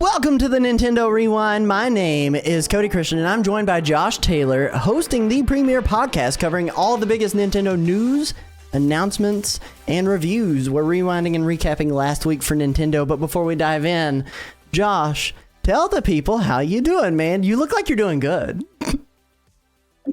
Welcome to the Nintendo Rewind. My name is Cody Christian, and I'm joined by Josh Taylor, hosting the premier podcast covering all the biggest Nintendo news, announcements, and reviews. We're rewinding and recapping last week for Nintendo, but before we dive in, Josh, tell the people how you doing, man. You look like you're doing good. I'm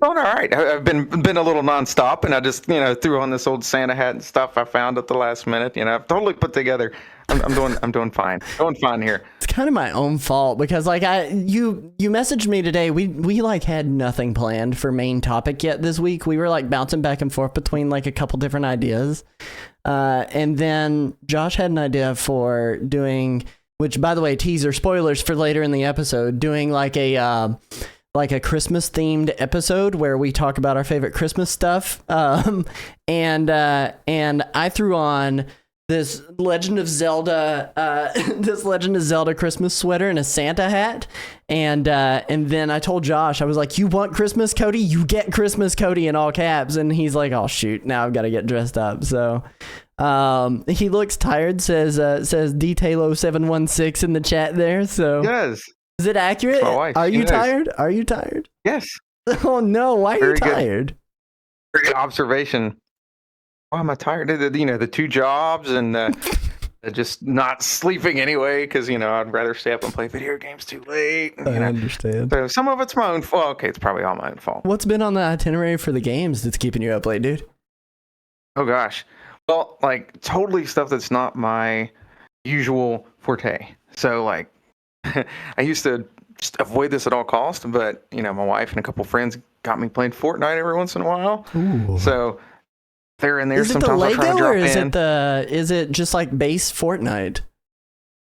doing all right. I've been a little nonstop, and I just threw on this old Santa hat and stuff I found at the last minute. I've totally put together. I'm doing fine. Doing fine here. It's kind of my own fault because you messaged me today. We had nothing planned for main topic yet this week. We were bouncing back and forth between a couple different ideas, and then Josh had an idea for doing, which by the way, teaser spoilers for later in the episode, doing a Christmas themed episode where we talk about our favorite Christmas stuff. And I threw on this Legend of Zelda Christmas sweater and a Santa hat. And then I told Josh, I was like, you want Christmas, Cody? You get Christmas, Cody, in all caps. And he's like, oh shoot, now I've got to get dressed up. So, he looks tired, says Detalo716 in the chat there. So yes. Is it accurate? My wife. Are you Yes. tired? Are you tired? Yes. Oh no, why are Very you good. tired? Very good observation. Why am I tired? The 2 jobs and just not sleeping anyway because I'd rather stay up and play video games too late. I understand. So some of it's my own fault. Okay, it's probably all my own fault. What's been on the itinerary for the games that's keeping you up late, dude? Oh gosh. Well, totally stuff that's not my usual forte. So I used to just avoid this at all costs, but my wife and a couple friends got me playing Fortnite every once in a while. Ooh. So they're in there. Is it the Sometimes I'll try Lego to drop or is in. is it just base Fortnite?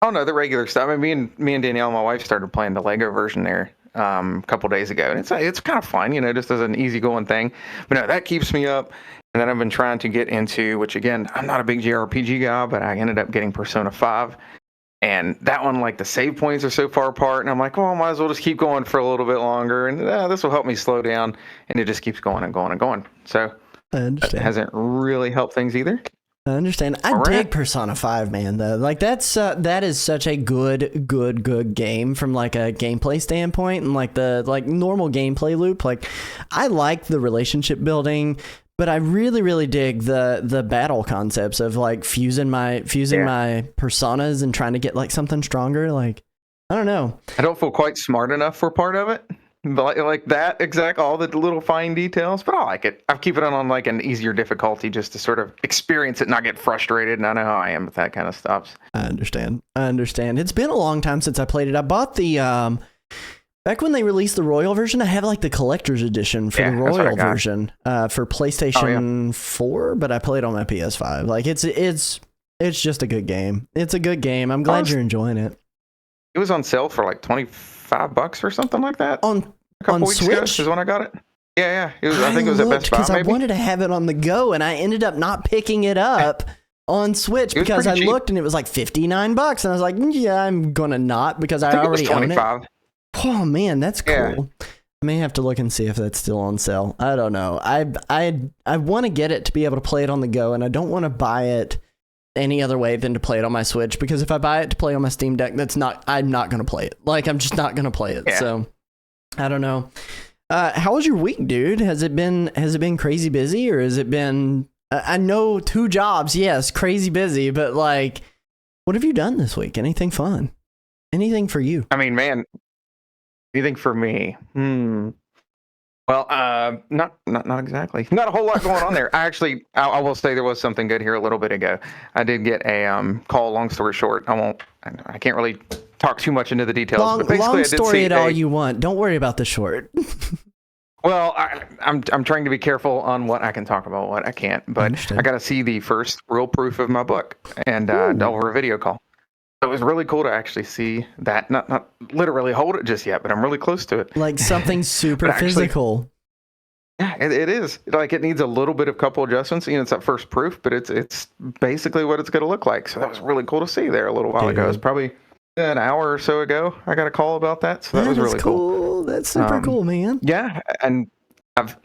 Oh no, the regular stuff. I mean, me and Danielle, my wife, started playing the Lego version there a couple days ago, and it's kind of fun, just as an easygoing thing. But no, that keeps me up. And then I've been trying to get into, which again, I'm not a big JRPG guy, but I ended up getting Persona 5. And that one, the save points are so far apart, and I'm like, well, I might as well just keep going for a little bit longer, and this will help me slow down, and it just keeps going and going and going. So I that understand. hasn't really helped things either. I understand. I dig Persona 5, man, though. That is such a good game from a gameplay standpoint and the normal gameplay loop. I like the relationship building, but I really, really dig the battle concepts of fusing my personas and trying to get something stronger. I don't know. I don't feel quite smart enough for part of it, but that exact all the little fine details. But I like it. I've keep it on an easier difficulty just to sort of experience it, not get frustrated. And I know how I am with that kind of stuff. I understand. It's been a long time since I played it. I bought the back when they released the Royal version, I have the collector's edition for the Royal version for PlayStation 4, but I played on my PS5. It's just a good game. It's a good game. I'm glad you're enjoying it. It was on sale for $25 or something like that. On a couple weeks ago Switch is when I got it. Yeah. I think it was at Best Buy because I maybe. wanted to have it on the go, and I ended up not picking it up on Switch because I looked and it was $59, and I was like, yeah, I'm gonna not because I already own it. Oh man, that's cool. Yeah. I may have to look and see if that's still on sale. I don't know. I want to get it to be able to play it on the go, and I don't want to buy it any other way than to play it on my Switch, because if I buy it to play on my Steam Deck, I'm not going to play it. I'm just not going to play it. Yeah. So I don't know. How was your week, dude? Has it been crazy busy, or has it been, I know 2 jobs. Yes. Crazy busy, but what have you done this week? Anything fun? Anything for you? I mean, man, anything for me? Well, not exactly. Not a whole lot going on there. I will say there was something good here a little bit ago. I did get a call. Long story short, I can't really talk too much into the details. But basically, long I did story see it all you want. Don't worry about the short. Well, I'm trying to be careful on what I can talk about, what I can't. But I got to see the first real proof of my book, and over a video call. It was really cool to actually see that. Not literally hold it just yet, but I'm really close to it. Something super physical. Yeah, it is. It needs a little bit of couple adjustments. It's that first proof, but it's basically what it's going to look like. So that was really cool to see there a little while ago. It was probably an hour or so ago. I got a call about that, so that was really cool. That's super cool, man. Yeah, and I've,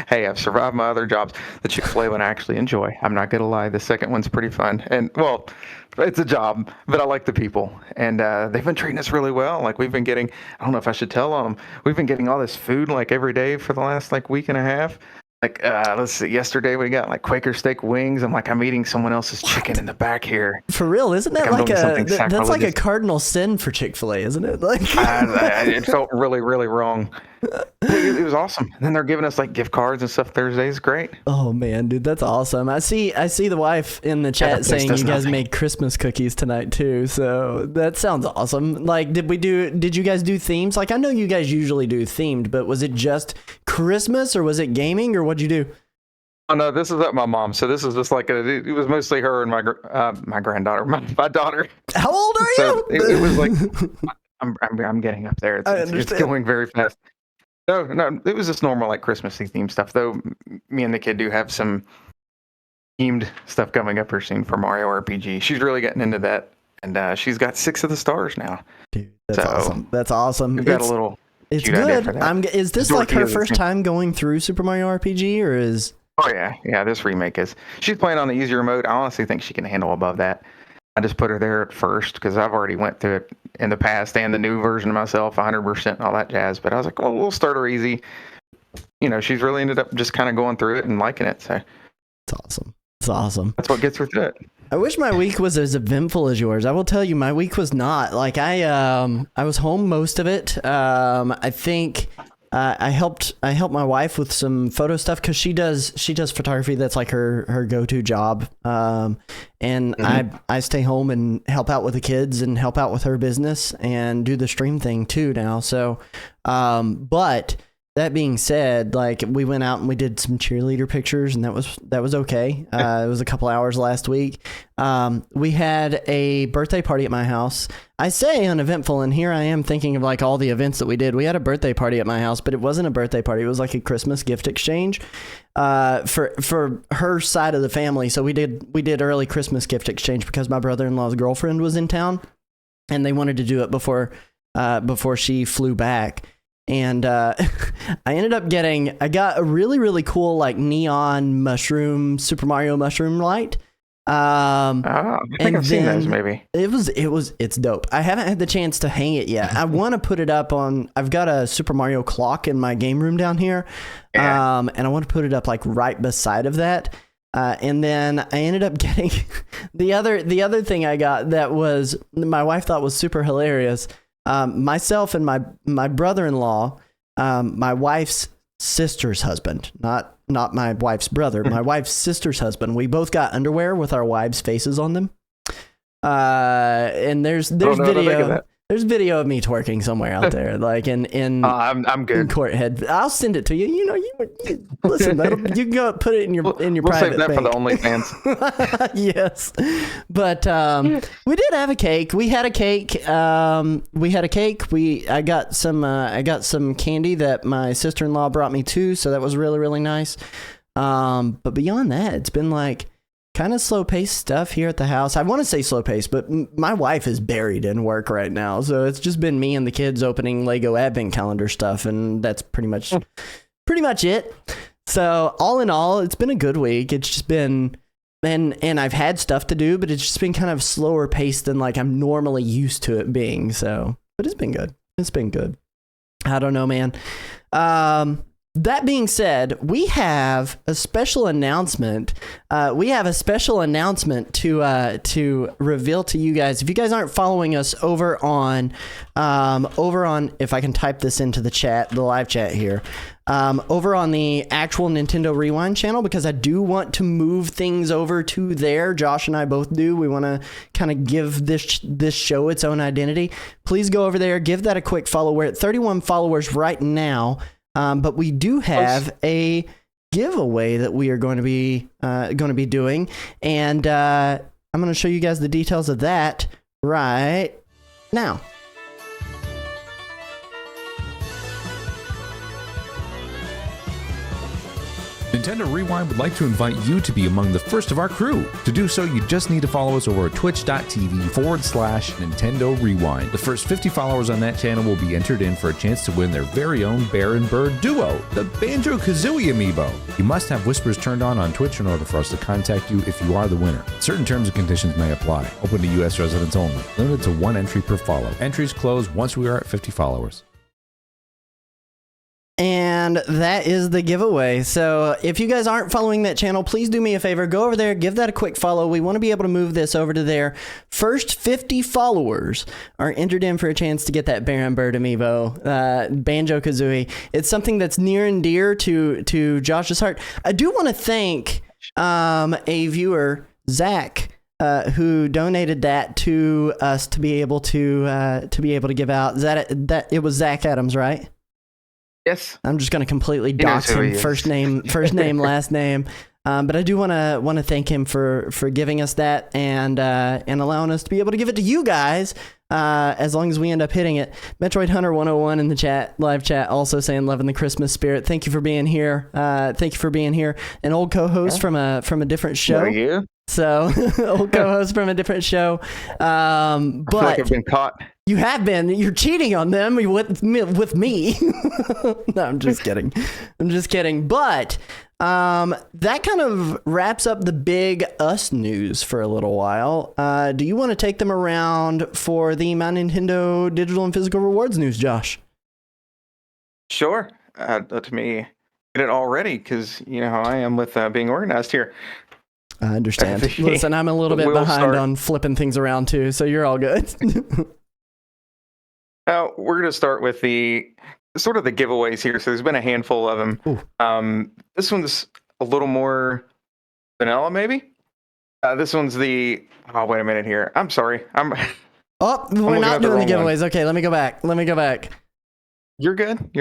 hey, I've survived my other jobs. The Chick-fil-A one I actually enjoy. I'm not gonna lie. The second one's pretty fun, and well, it's a job, but I like the people, and they've been treating us really well. Like we've been getting, I don't know if I should tell on them. We've been getting all this food like every day for the last like week and a half. Like let's see, yesterday we got like Quaker steak wings. I'm eating someone else's chicken in the back here. For real, isn't that I'm like doing something that's like a sacrilegious. cardinal sin for Chick-fil-A, isn't it? Like, It felt really, really wrong. It was awesome. And then they're giving us like gift cards and stuff Thursdays. Great. oh man, dude, that's awesome. I see the wife in the chat this saying does you guys nothing. made Christmas cookies tonight too. So that sounds awesome. Like, did you guys do themes? Like, I know you guys usually do themed, but was it just Christmas or was it gaming or what'd you do? Oh no, this is at my mom. So this is just like it was mostly her and my granddaughter, my daughter. How old are So you? it was like I'm getting up there. I It's understand. going very fast. No, it was just normal like Christmassy themed stuff. Though me and the kid do have some themed stuff coming up here soon for Mario RPG. She's really getting into that, and she's got 6 of the stars now. Dude, that's So, awesome. That's awesome. We've got a little. It's cute idea good. for that. Is this like her Dorothy is- first time going through Super Mario RPG, or is? Oh yeah. This remake is. She's playing on the easier mode. I honestly think she can handle above that. I just put her there at first because I've already went through it in the past and the new version of myself, 100% and all that jazz. But I was like, well, we'll start her easy. You know, she's really ended up just kind of going through it and liking it. So It's awesome. It's awesome. that's what gets her through it. I wish my week was as eventful as yours. I will tell you, my week was not. Like I was home most of it. I think I helped my wife with some photo stuff because she does photography. That's like her go-to job. And I stay home and help out with the kids and help out with her business and do the stream thing too now. So, but that being said, like we went out and we did some cheerleader pictures and that was okay. It was a couple hours last week. We had a birthday party at my house. I say uneventful, and here I am thinking of like all the events that we did. We had a birthday party at my house, but it wasn't a birthday party. It was like a Christmas gift exchange for her side of the family. So we did early Christmas gift exchange because my brother-in-law's girlfriend was in town, and they wanted to do it before she flew back. And I ended up I got a really, really cool like neon mushroom Super Mario mushroom light. I think I've seen those maybe. It's dope. I haven't had the chance to hang it yet. I want to put it up on, I've got a Super Mario clock in my game room down here. Yeah. And I want to put it up like right beside of that. And then I ended up getting the other thing I got that was my wife thought was super hilarious. Myself and my brother-in-law, my wife's sister's husband, not my wife's brother, my wife's sister's husband. We both got underwear with our wives' faces on them. And there's video of me twerking somewhere out there, like in I'm good. in court head. I'll send it to you. You know, you listen. You can go put it in your We'll private save that for bank. the OnlyFans. Yes, but we did have a cake. We had a cake. I got some candy that my sister-in-law brought me too, so that was really, really nice. But beyond that, it's been like kind of slow-paced stuff here at the house. I want to say slow-paced, but my wife is buried in work right now, so it's just been me and the kids opening Lego Advent Calendar stuff, and that's pretty much it. So all in all, it's been a good week. It's just been, and I've had stuff to do, but it's just been kind of slower paced than like I'm normally used to it being. So, but it's been good. It's been good. I don't know, man. That being said, we have a special announcement. To reveal to you guys. If you guys aren't following us over on, if I can type this into the chat, the live chat here, over on the actual Nintendo Rewind channel, because I do want to move things over to there. Josh and I both do. We want to kind of give this show its own identity. Please go over there, give that a quick follow. We're at 31 followers right now. But we do have a giveaway that we are going to be doing, and I'm going to show you guys the details of that right now. Nintendo Rewind would like to invite you to be among the first of our crew. To do so, you just need to follow us over at twitch.tv/Nintendo Rewind. The first 50 followers on that channel will be entered in for a chance to win their very own Bear and Bird duo, the Banjo-Kazooie amiibo. You must have whispers turned on Twitch in order for us to contact you if you are the winner. Certain terms and conditions may apply. Open to U.S. residents only. Limited to 1 entry per follow. Entries close once we are at 50 followers. And that is the giveaway. So if you guys aren't following that channel, please do me a favor. Go over there, give that a quick follow. We want to be able to move this over to there. First 50 followers are entered in for a chance to get that Bear and Bird amiibo, Banjo-Kazooie. It's something that's near and dear to Josh's heart. I do want to thank a viewer, Zach, who donated that to us to be able to give out. That it was Zach Adams, right? Yes. I'm just going to completely dox him, first name, last name. But I do want to thank him for giving us that and allowing us to be able to give it to you guys as long as we end up hitting it. Metroid Hunter 101 in the live chat also saying loving the Christmas spirit. Thank you for being here. An old co-host from a different show. Are you? So old co-host from a different show. But I feel like I've been caught. You have been. You're cheating on them with me. No, I'm just kidding. But that kind of wraps up the big us news for a little while. Do you want to take them around for the MyNintendo digital and physical rewards news, Josh? Sure. Let me get it all ready because you know how I am with being organized here. I understand. Listen, I'm a little bit behind on flipping things around too, so you're all good. Now, we're going to start with the sort of the giveaways here. So there's been a handful of them. This one's a little more vanilla, maybe. This one's wait a minute here. I'm sorry. We're not doing the giveaways. Okay, let me go back. You're good.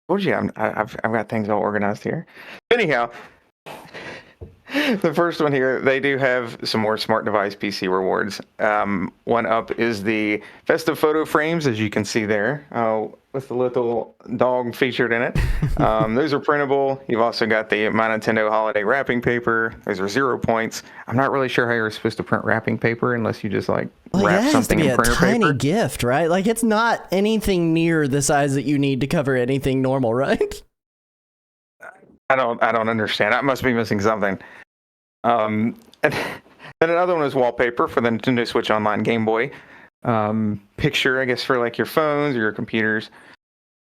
Told you I've got things all organized here. Anyhow, the first one here, they do have some more smart device PC rewards. One up is the festive photo frames, as you can see there, with the little dog featured in it. Those are printable. You've also got the MyNintendo holiday wrapping paper. Those are 0 points. I'm not really sure how you're supposed to print wrapping paper unless you just wrap something in printer paper. It has to be a tiny gift, right? Like it's not anything near the size that you need to cover anything normal, right? I don't understand. I must be missing something. And then another one is wallpaper for the Nintendo Switch Online Game Boy. Picture, I guess, for like your phones or your computers.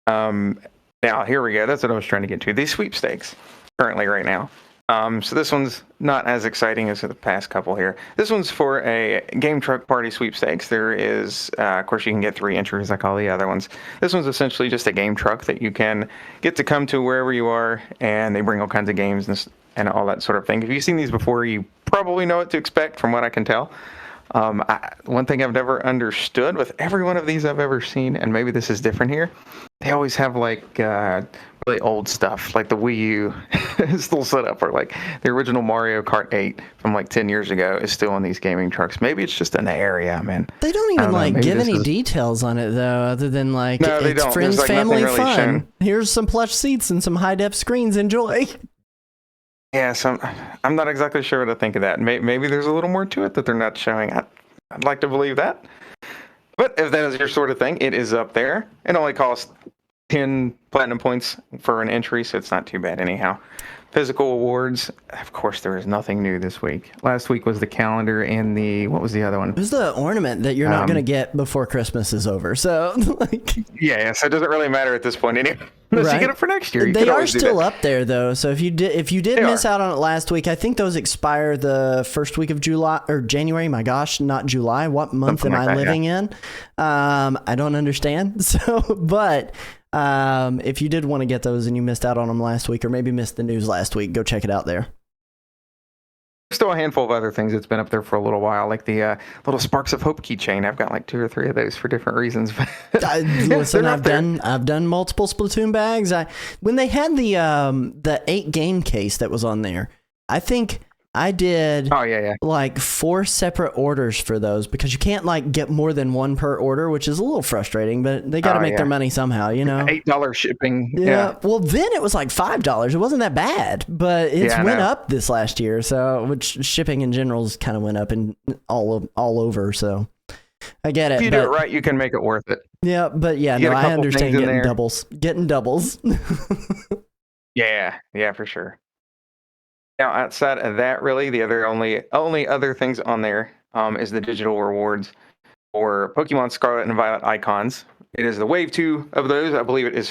Now, here we go. That's what I was trying to get to. These sweepstakes currently right now. So this one's not as exciting as the past couple here. This one's for a game truck party sweepstakes. There is, of course, you can get 3 entries like all the other ones. This one's essentially just a game truck that you can get to come to wherever you are, and they bring all kinds of games and all that sort of thing. If you've seen these before, you probably know what to expect from what I can tell. One thing I've never understood with every one of these I've ever seen, and maybe this is different here, they always have like really old stuff, like the Wii U is still set up, or like the original Mario Kart 8 from like 10 years ago is still in these gaming trucks. Maybe it's just in the area I'm in. They don't even give any details on it though, other than like it's friends, like family really fun. Shown. Here's some plush seats and some high def screens. Enjoy. Yeah, so I'm not exactly sure what to think of that. Maybe there's a little more to it that they're not showing. I'd like to believe that. But if that is your sort of thing, it is up there. It only costs 10 platinum points for an entry, so it's not too bad anyhow. Physical awards, of course, there is nothing new this week. Last week was the calendar and what was the other one? It was the ornament that you're not going to get before Christmas is over. So, yeah, so it doesn't really matter at this point anyway. Unless you get it for next year. They are still up there though. So if you did miss out on it last week, I think those expire the first week of July or January. My gosh, not July. What month Something am I living in? I don't understand. So, but if you did want to get those and you missed out on them last week, or maybe missed the news last week, go check it out there. Still a handful of other things that's been up there for a little while, like the little Sparks of Hope keychain. I've got like 2 or 3 of those for different reasons. Listen, I've done multiple Splatoon bags. When they had the 8 game case that was on there, I think I did Oh yeah, yeah. like 4 separate orders for those because you can't like get more than one per order, which is a little frustrating, but they got to make their money somehow, you know? $8 shipping. Yeah. Well, then it was like $5. It wasn't that bad, but it's went up this last year. So, which shipping in general kind of went up in all over. So I get it. If you do it right, you can make it worth it. Yeah. But yeah, no, I understand getting doubles. Getting doubles. Yeah. Yeah, for sure. Now, outside of that, really, the only other things on there is the digital rewards for Pokemon Scarlet and Violet icons. It is the Wave 2 of those. I believe it is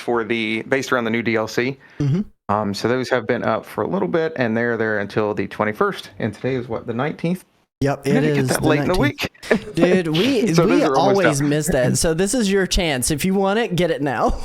based around the new DLC. Mm-hmm. So those have been up for a little bit, and they're there until the 21st. And today is what, the 19th? Yep, it is. Get that late 19th. In the week, dude. We always miss that. So this is your chance. If you want it, get it now.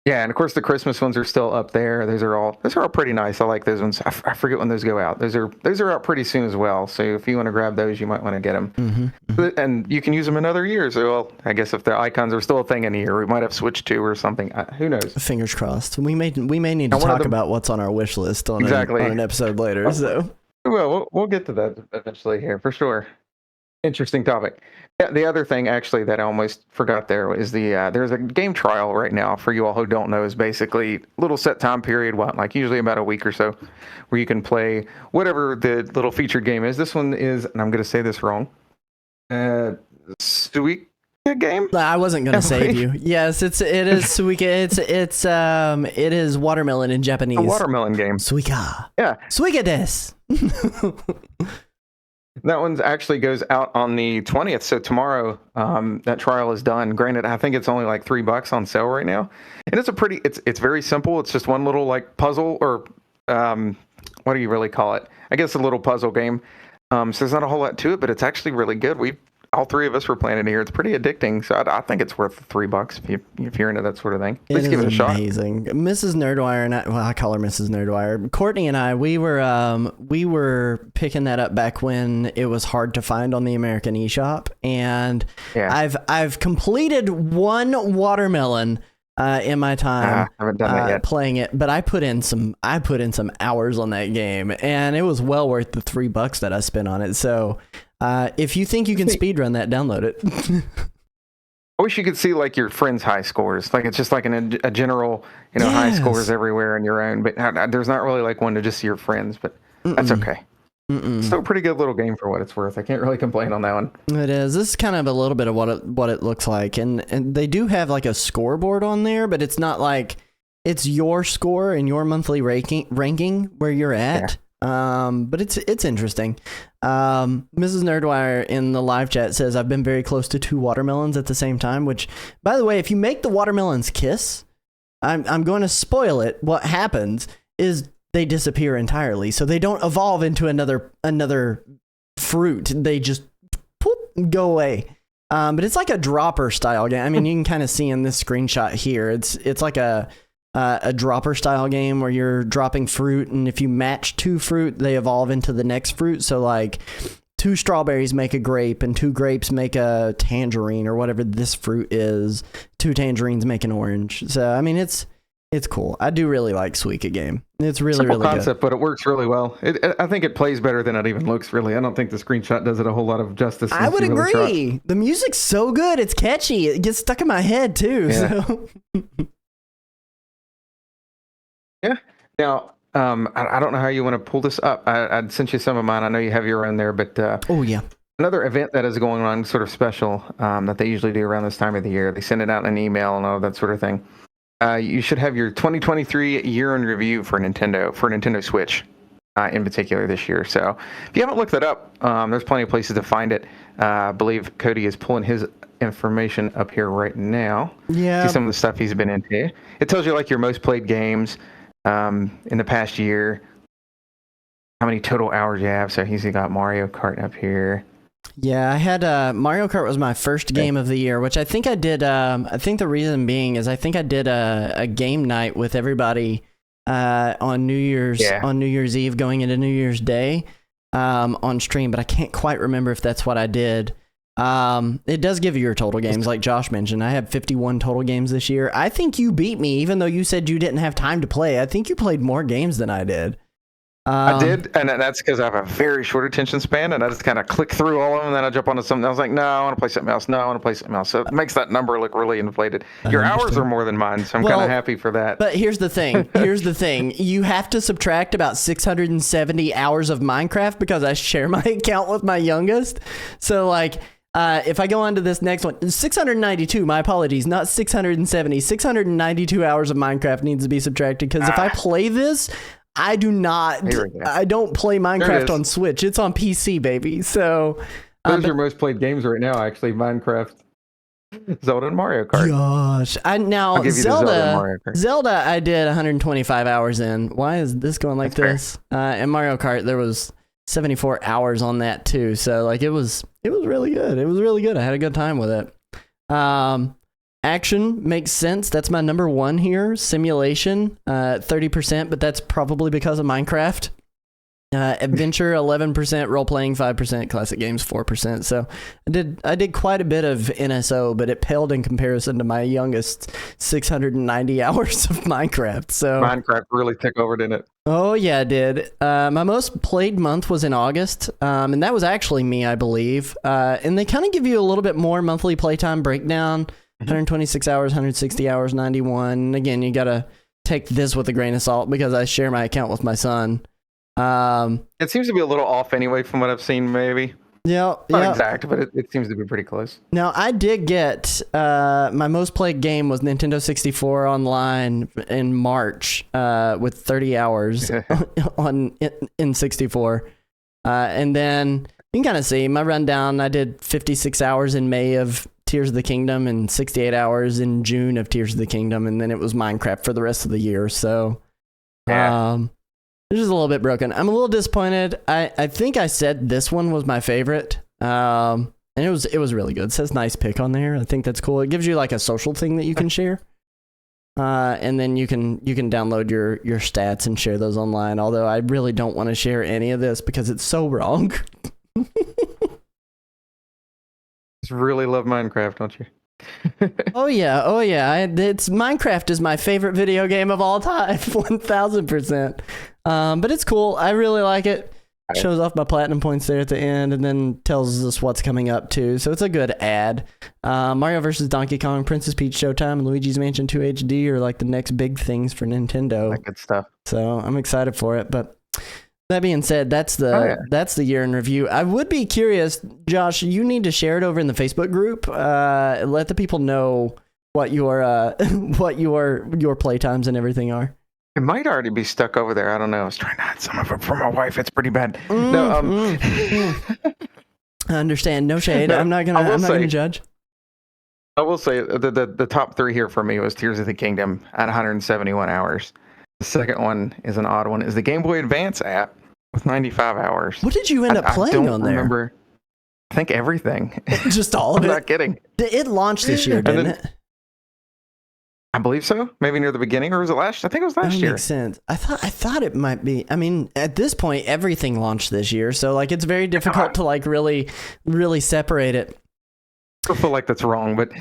Yeah, and of course the Christmas ones are still up there. Those are all pretty nice. I like those ones. I forget when those go out. Those are out pretty soon as well. So if you want to grab those, you might want to get them. Mm-hmm. And you can use them another year. So well, I guess if the icons are still a thing in a year, we might have switched to or something. Who knows? Fingers crossed. We may need to talk about what's on our wish list on an episode later. So well, we'll get to that eventually here for sure. Interesting topic. Yeah, the other thing actually that I almost forgot there is there's a game trial right now for you all who don't know, is basically a little set time period, like usually about a week or so, where you can play whatever the little featured game is. This one is, and I'm going to say this wrong, Suika game. I wasn't going to save you. Yes, it is Suika. It is watermelon in Japanese. A watermelon game. Suika. Yeah. Suika desu. That one actually goes out on the 20th. So tomorrow, that trial is done. Granted, I think it's only like $3 on sale right now. And it's very simple. It's just one little like puzzle or what do you really call it? I guess a little puzzle game. So there's not a whole lot to it, but it's actually really good. All three of us were playing it here. It's pretty addicting. So I think it's worth $3 if you're into that sort of thing. Please give it a shot. Amazing. Mrs. Nerdwire and I call her Mrs. Nerdwire. Courtney and I, we were picking that up back when it was hard to find on the American eShop, and I've completed one watermelon in my time. I haven't done that yet. Playing it, but I put in some hours on that game, and it was well worth the $3 that I spent on it. So if you think you can speedrun that, download it. I wish you could see like your friends' high scores. Like it's just like a general, high scores everywhere in your own. But there's not really like one to just see your friends. But that's okay. Still a pretty good little game for what it's worth. I can't really complain on that one. It is. This is kind of a little bit of what it looks like, and they do have like a scoreboard on there, but it's not like it's your score and your monthly ranking where you're at. Yeah. But it's interesting. Mrs. Nerdwire in the live chat says, I've been very close to 2 watermelons at the same time, which, by the way, if you make the watermelons kiss, I'm going to spoil it. What happens is they disappear entirely. So they don't evolve into another fruit. They just go away. But it's like a dropper style game. I mean, you can kind of see in this screenshot here, it's like a dropper style game where you're dropping fruit, and if you match 2 fruit, they evolve into the next fruit. So like 2 strawberries make a grape, and 2 grapes make a tangerine, or whatever this fruit is. 2 tangerines make an orange. So I mean, it's cool. I do really like Suika game. It's really simple really concept, good. but it works really well. I think it plays better than it even looks. Really, I don't think the screenshot does it a whole lot of justice. I would agree. The music's so good. It's catchy. It gets stuck in my head too. Yeah. So. Yeah. Now, I don't know how you want to pull this up. I sent you some of mine. I know you have your own there, but oh yeah, another event that is going on, sort of special, that they usually do around this time of the year. They send it out in an email and all that sort of thing. You should have your 2023 year in review for Nintendo Switch, in particular this year. So if you haven't looked that up, there's plenty of places to find it. I believe Cody is pulling his information up here right now. Yeah. See some of the stuff he's been into. It tells you like your most played games in the past year, how many total hours you have. So he's got Mario Kart up here. Yeah, I had Mario Kart was my first game of the year, which I think I did. I think the reason being is I think I did a game night with everybody on New Year's Eve going into New Year's Day on stream, but I can't quite remember if that's what I did. It does give you your total games, like Josh mentioned. I had 51 total games this year. I think you beat me, even though you said you didn't have time to play. I think you played more games than I did. I did, and that's because I have a very short attention span, and I just kind of click through all of them, and then I jump onto something else. Like, no, I want to play something else. No, I want to play something else. So it makes that number look really inflated. Your hours are more than mine, so I'm kind of happy for that. But here's the thing. You have to subtract about 670 hours of Minecraft because I share my account with my youngest. So, like, if I go on to this next one, 692, my apologies, not 670. 692 hours of Minecraft needs to be subtracted because if I play this, I don't play Minecraft on Switch. It's on PC, baby. So those are your most played games right now, actually. Minecraft, Zelda, and Mario Kart. Gosh, Zelda, I did 125 hours in. Why is this going like this? And Mario Kart, there was 74 hours on that too. So like it was really good. It was really good. I had a good time with it. Action makes sense. That's my number one here. Simulation, 30%, but that's probably because of Minecraft. Adventure, 11%. Role playing, 5%. Classic games, 4%. So I did quite a bit of NSO, but it paled in comparison to my youngest 690 hours of Minecraft. So Minecraft really took over, didn't it? Oh yeah, it did. My most played month was in August, and that was actually me, I believe. And they kind of give you a little bit more monthly playtime breakdown. 126 hours, 160 hours, 91. Again, you got to take this with a grain of salt because I share my account with my son. It seems to be a little off anyway from what I've seen, maybe. Yeah. Not exact, but it seems to be pretty close. Now, I did get my most played game was Nintendo 64 online in March with 30 hours in 64. And then you can kind of see my rundown. I did 56 hours in May of Tears of the Kingdom and 68 hours in June of Tears of the Kingdom, and then it was Minecraft for the rest of the year. So it's just a little bit broken. I'm a little disappointed. I think I said this one was my favorite, and it was really good. It says nice pick on there. I think that's cool. It gives you like a social thing that you can share, and then you can download your stats and share those online. Although I really don't want to share any of this because it's so wrong. Really love Minecraft, don't you? Oh yeah. It's Minecraft is my favorite video game of all time, 1000%. But it's cool. I really like it. Shows off my platinum points there at the end, and then tells us what's coming up too. So it's a good ad. Mario vs. Donkey Kong, Princess Peach Showtime, and Luigi's Mansion 2 HD are like the next big things for Nintendo. Like good stuff. So I'm excited for it. But that being said, that's the year in review. I would be curious, Josh. You need to share it over in the Facebook group. Let the people know what your playtimes and everything are. It might already be stuck over there. I don't know. I was trying to hide some of it from my wife. It's pretty bad. I understand. No shade. I'm not gonna judge. I will say the top three here for me was Tears of the Kingdom at 171 hours. The second one is an odd one. Is the Game Boy Advance app with 95 hours. What did you end up playing on there? I remember. I think everything. Just all of it? I'm not kidding. It launched this year, didn't it? I believe so. Maybe near the beginning, or was it last? I think it was last year. Makes sense. I thought it might be. I mean, at this point, everything launched this year, so like it's very difficult to like really separate it. I feel like that's wrong, but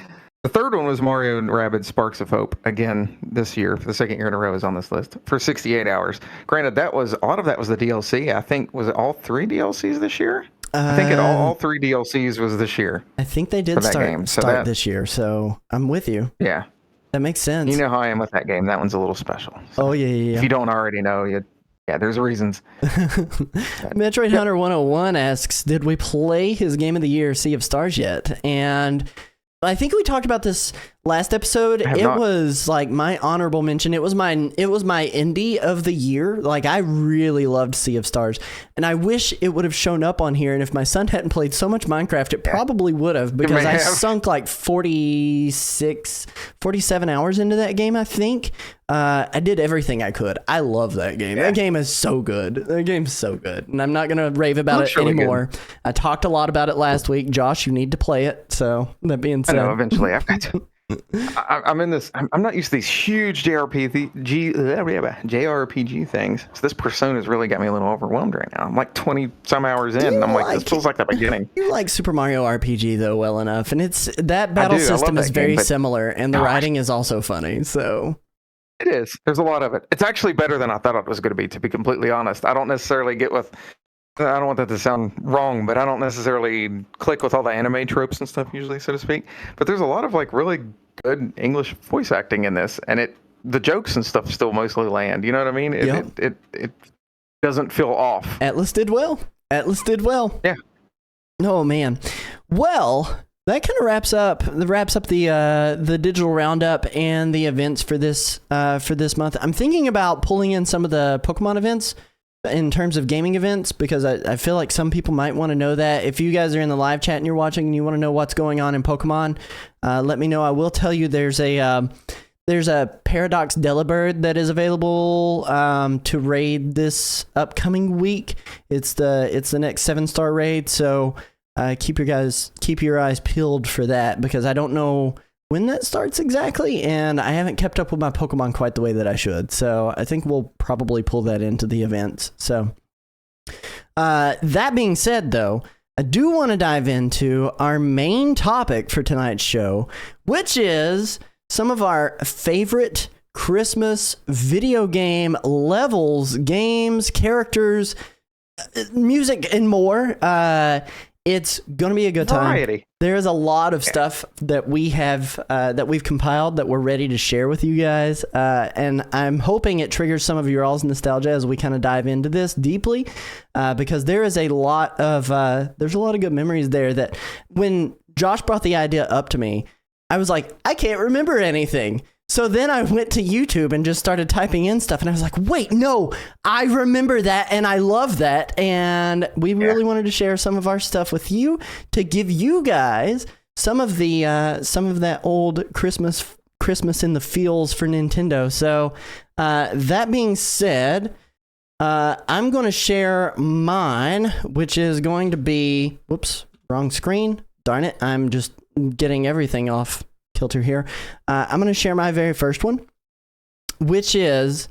the third one was Mario and Rabbids Sparks of Hope. Again, this year, for the second year in a row, is on this list for 68 hours. Granted, a lot of that was the DLC. I think, was it all three DLCs this year? I think all three DLCs was this year. I think they did start this year, so I'm with you. Yeah. That makes sense. You know how I am with that game. That one's a little special. So yeah. If you don't already know, there's reasons. Metroid Hunter 101 asks, did we play his game of the year, Sea of Stars, yet? And I think we talked about this last episode. It was like my honorable mention. It was my indie of the year. Like I really loved Sea of Stars, and I wish it would have shown up on here. And if my son hadn't played so much Minecraft, it probably would have, because I sunk like 47 hours into that game. I think I did everything I could. I love that game. That game is so good. That game's so good, and I'm not gonna rave about it anymore. Good. I talked a lot about it last week. Josh, you need to play it. So that being said, I know eventually I've got to. I'm in this. I'm not used to these huge JRPG things. So this Persona's really got me a little overwhelmed right now. I'm like 20 some hours in, and I'm like, this feels like the beginning. You like Super Mario RPG though well enough, and that battle system is very similar, and the writing is also funny. So It is. There's a lot of it. It's actually better than I thought it was going to be completely honest. I don't necessarily get with. I don't want that to sound wrong, but I don't necessarily click with all the anime tropes and stuff usually, so to speak. But there's a lot of like really good English voice acting in this, and the jokes and stuff still mostly land. You know what I mean? It doesn't feel off. Atlas did well. Yeah. Oh man. Well, that kind of wraps up the digital roundup and the events for this month. I'm thinking about pulling in some of the Pokemon events in terms of gaming events, because I feel like some people might want to know that. If you guys are in the live chat and you're watching and you want to know what's going on in Pokemon, let me know. I will tell you there's a Paradox Delibird that is available to raid this upcoming week. It's the next 7-star raid, so keep your eyes peeled for that, because I don't know when that starts exactly, and I haven't kept up with my Pokemon quite the way that I should. So I think we'll probably pull that into the events. So that being said, though, I do want to dive into our main topic for tonight's show, which is some of our favorite Christmas video game levels, games, characters, music, and more. It's going to be a good time. Variety. There is a lot of stuff that we have that we've compiled that we're ready to share with you guys, and I'm hoping it triggers some of your all's nostalgia as we kind of dive into this deeply, because there is a lot of good memories there. That when Josh brought the idea up to me, I was like, I can't remember anything. So then I went to YouTube and just started typing in stuff, and I was like, wait, no, I remember that, and I love that, and we really wanted to share some of our stuff with you to give you guys some of that old Christmas in the feels for Nintendo. So that being said, I'm going to share mine, which is going to be, whoops, wrong screen. Darn it, I'm just getting everything off kilter here. I'm going to share my very first one, which is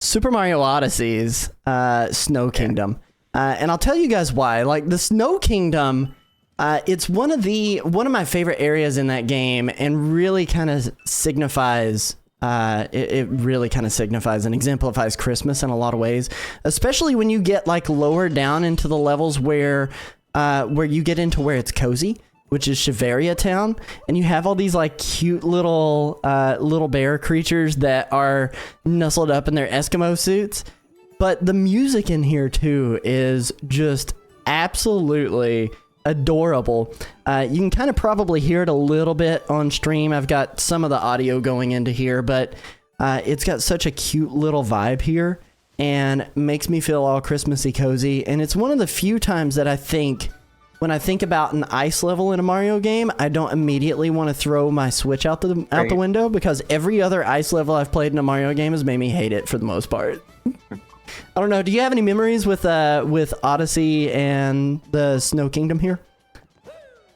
Super Mario Odyssey's Snow Kingdom. And I'll tell you guys why. Like, the Snow Kingdom, it's one of my favorite areas in that game, and really kind of signifies it really kind of signifies and exemplifies Christmas in a lot of ways, especially when you get like lower down into the levels where you get into where it's cozy, which is Shiveria Town, and you have all these like cute little bear creatures that are nestled up in their Eskimo suits. But the music in here too is just absolutely adorable. You can kind of probably hear it a little bit on stream. I've got some of the audio going into here, but it's got such a cute little vibe here and makes me feel all Christmassy cozy. And it's one of the few times that I think, when I think about an ice level in a Mario game, I don't immediately want to throw my Switch out the window, because every other ice level I've played in a Mario game has made me hate it for the most part. I don't know. Do you have any memories with Odyssey and the Snow Kingdom here?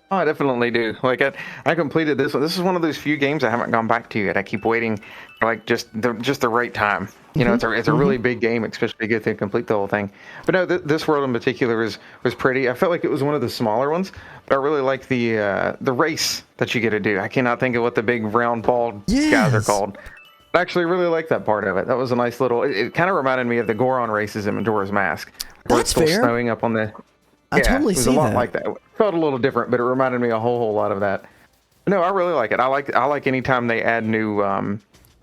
Oh, I definitely do. Like I completed this one. This is one of those few games I haven't gone back to yet. I keep waiting for like just the right time. You know, it's a really big game, especially to get to complete the whole thing. But no, this world in particular was pretty. I felt like it was one of the smaller ones, but I really like the race that you get to do. I cannot think of what the big round ball guys are called. I actually really like that part of it. That was a nice little. It kind of reminded me of the Goron races in Majora's Mask. Where That's it's still fair. snowing up on the. I totally see that. It was a lot like that. It felt a little different, but it reminded me a whole lot of that. But no, I really like it. I like anytime they add new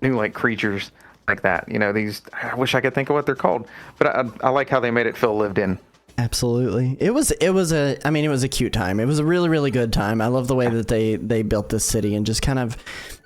like creatures like that. You know, these. I wish I could think of what they're called, but I like how they made it feel lived in. Absolutely. It was a cute time. It was a really, really good time. I love the way that they built this city, and just kind of,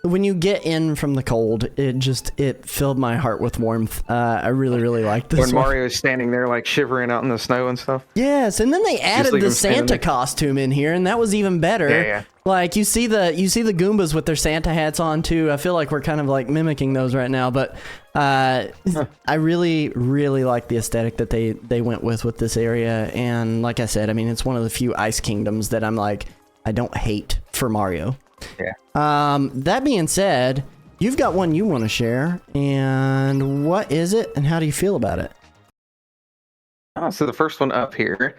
when you get in from the cold, it filled my heart with warmth. I really, really liked this When one. Mario's standing there like shivering out in the snow and stuff. Yes, and then they added leave the him standing Santa there. costume in here, and that was even better. Yeah. Like, you see the Goombas with their Santa hats on too. I feel like we're kind of like mimicking those right now, but I really, really like the aesthetic that they went with this area. And like I said, I mean, it's one of the few ice kingdoms that I'm like, I don't hate for Mario. Yeah. That being said, you've got one you want to share, and what is it, and how do you feel about it? Oh, so the first one up here,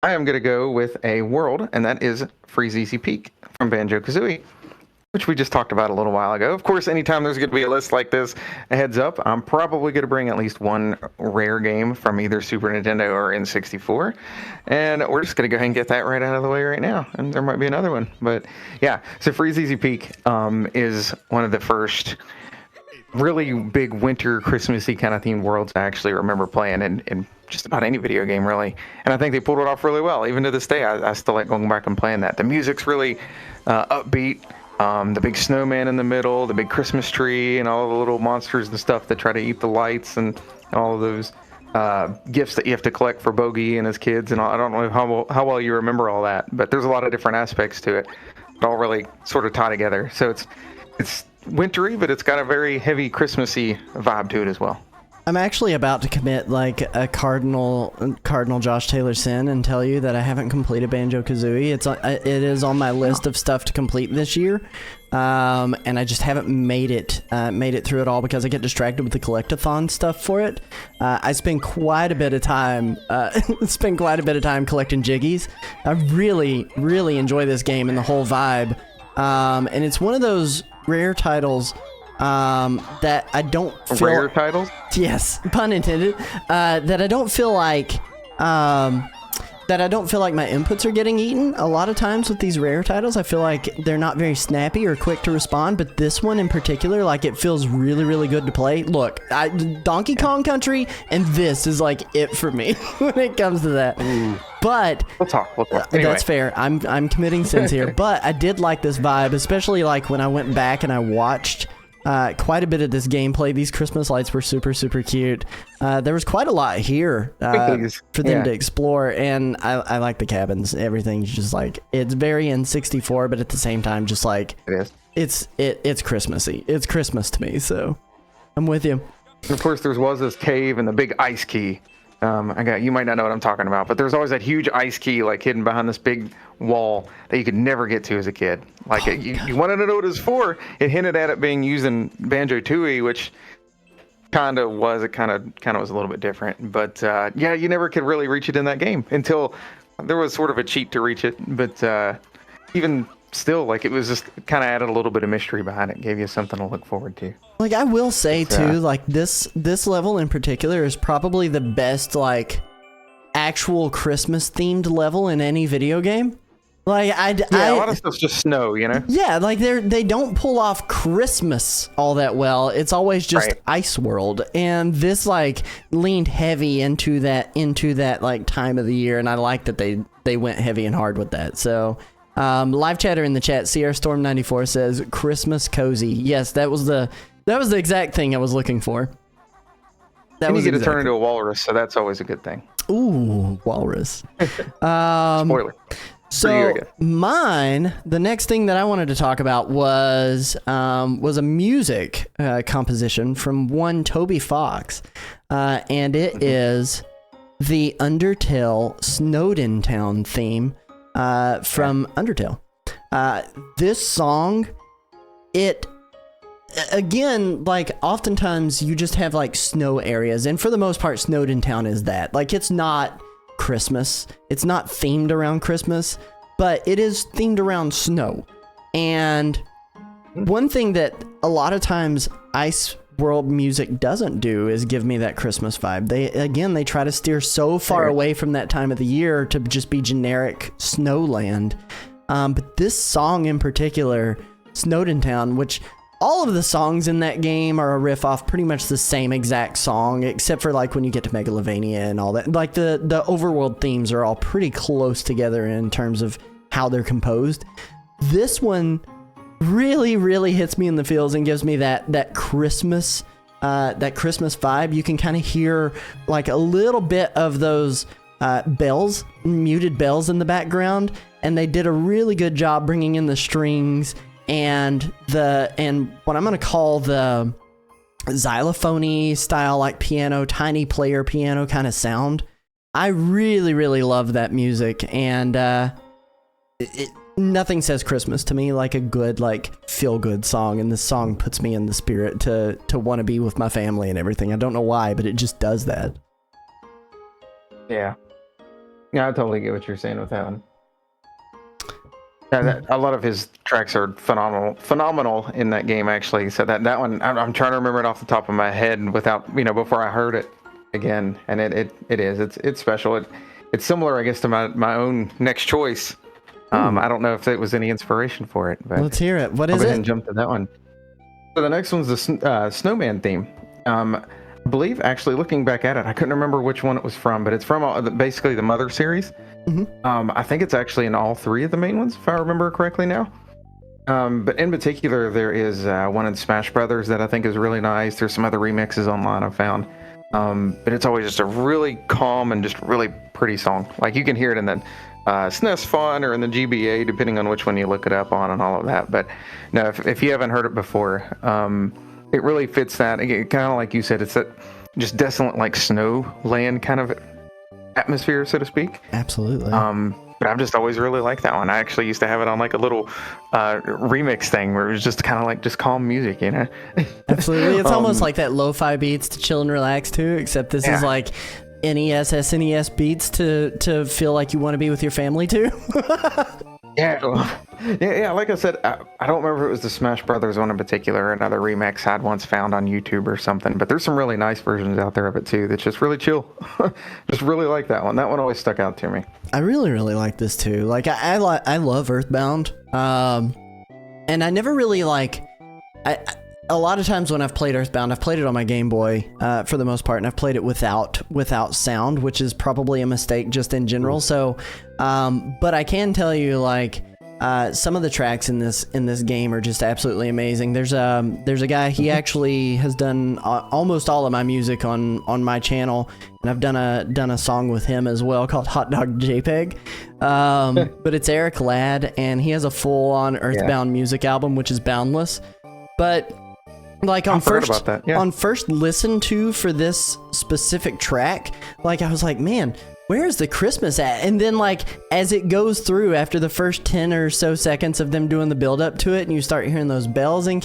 I am going to go with a world, and that is Freeze Easy Peak from Banjo-Kazooie. which we just talked about a little while ago. Of course, anytime there's going to be a list like this, a heads up, I'm probably going to bring at least one rare game from either Super Nintendo or N64. And we're just going to go ahead and get that right out of the way right now. And there might be another one. But yeah, so Freeze Easy Peak is one of the first really big winter Christmassy kind of themed worlds I actually remember playing in just about any video game, really. And I think they pulled it off really well. Even to this day, I still like going back and playing that. The music's really upbeat. The big snowman in the middle, the big Christmas tree, and all the little monsters and stuff that try to eat the lights, and all of those gifts that you have to collect for Bogey and his kids. And I don't know how well you remember all that, but there's a lot of different aspects to it that all really sort of tie together. So it's wintry, but it's got a very heavy Christmassy vibe to it as well. I'm actually about to commit like a cardinal Josh Taylor sin and tell you that I haven't completed Banjo-Kazooie. It is on my list of stuff to complete this year, and I just haven't made it through it all because I get distracted with the collectathon stuff for it. I spend quite a bit of time collecting Jiggies. I really enjoy this game and the whole vibe, and it's one of those rare titles that I don't feel... Rare titles? Yes, pun intended. That I don't feel like my inputs are getting eaten. A lot of times with these rare titles, I feel like they're not very snappy or quick to respond, but this one in particular, like, it feels really good to play. Look, Donkey Kong Country and this is like it for me when it comes to that. Ooh. But we'll talk. Anyway. That's fair. I'm committing sins here, but I did like this vibe, especially like when I went back and I watched quite a bit of this gameplay. These Christmas lights were super cute. There was quite a lot here for them to explore, and I like the cabins. Everything's just like, it's very N64, but at the same time, just like it is. It's Christmassy. It's Christmas to me, so I'm with you. And of course, there was this cave and the big ice key. You might not know what I'm talking about, but there's always that huge ice key like hidden behind this big wall that you could never get to as a kid. Like you wanted to know what it was for. It hinted at it being used in Banjo-Tooie, which kind of was a little bit different. But yeah, you never could really reach it in that game until there was sort of a cheat to reach it. But even still, like, it was just kind of added a little bit of mystery behind it, gave you something to look forward to. Like, I will say too, like this level in particular is probably the best like actual Christmas themed level in any video game. Like a lot of stuff's just snow, you know. Yeah, like they don't pull off Christmas all that well. It's always just Ice World, and this like leaned heavy into that like time of the year, and I like that they went heavy and hard with that. So. Live chatter in the chat, Sierra Storm 94 says Christmas cozy. Yes, that was the exact thing I was looking for. That was you get to turn into a walrus, so that's always a good thing. Ooh, walrus. Spoiler. So the next thing that I wanted to talk about was a music composition from one Toby Fox, and it is the Undertale Snowden Town theme. From Undertale. This song, again, like, oftentimes you just have like snow areas, and for the most part, Snowden Town is that. Like, it's not Christmas, it's not themed around Christmas, but it is themed around snow. And one thing that a lot of times Ice World music doesn't do is give me that Christmas vibe. They try to steer so far away from that time of the year to just be generic snowland. But this song in particular, Snowden Town, which all of the songs in that game are a riff off pretty much the same exact song, except for like when you get to Megalovania and all that. Like the overworld themes are all pretty close together in terms of how they're composed. This one really hits me in the feels and gives me that Christmas vibe. You can kind of hear like a little bit of those bells, muted bells in the background, and they did a really good job bringing in the strings and what I'm gonna call the xylophone-y style, like piano, tiny player piano kind of sound. I really love that music, and nothing says Christmas to me like a good, like, feel-good song, and this song puts me in the spirit to want to be with my family and everything. I don't know why, but it just does that. Yeah, I totally get what you're saying with that one. Yeah, a lot of his tracks are phenomenal in that game, actually. So that one, I'm trying to remember it off the top of my head without, before I heard it again. And it's special. It's similar, I guess, to my own next choice. I don't know if it was any inspiration for it, but let's hear it. What I'll is go ahead it? and jump to that one. So the next one's the snowman theme. I believe, actually, looking back at it, I couldn't remember which one it was from, but it's from basically the Mother series. I think it's actually in all three of the main ones, if I remember correctly now. But in particular, there is one in Smash Brothers that I think is really nice. There's some other remixes online I've found. But it's always just a really calm and just really pretty song. Like, you can hear it in the SNES Fun or in the GBA, depending on which one you look it up on and all of that. But no, if you haven't heard it before, it really fits that. Kind of like you said, it's that just desolate, like, snow land kind of atmosphere, so to speak. Absolutely. But I've just always really liked that one. I actually used to have it on like a little remix thing where it was just kind of like just calm music, Absolutely. It's almost like that lo-fi beats to chill and relax too, except this is like NES, SNES beats to feel like you want to be with your family too. Yeah. Like I said, I don't remember if it was the Smash Brothers one in particular, or another remix I'd once found on YouTube or something. But there's some really nice versions out there of it too. That's just really chill. Just really like that one. That one always stuck out to me. I really, really like this too. Like I love Earthbound, and I never really a lot of times when I've played Earthbound, I've played it on my Game Boy for the most part, and I've played it without sound, which is probably a mistake just in general. So, but I can tell you, like, some of the tracks in this game are just absolutely amazing. There's a guy, he actually has done almost all of my music on my channel, and I've done a song with him as well called Hot Dog JPEG. But it's Eric Ladd, and he has a full-on Earthbound music album, which is Boundless. But like on first listen to for this specific track, like I was like, man, where's the Christmas at? And then like as it goes through after the first 10 or so seconds of them doing the build up to it, and you start hearing those bells and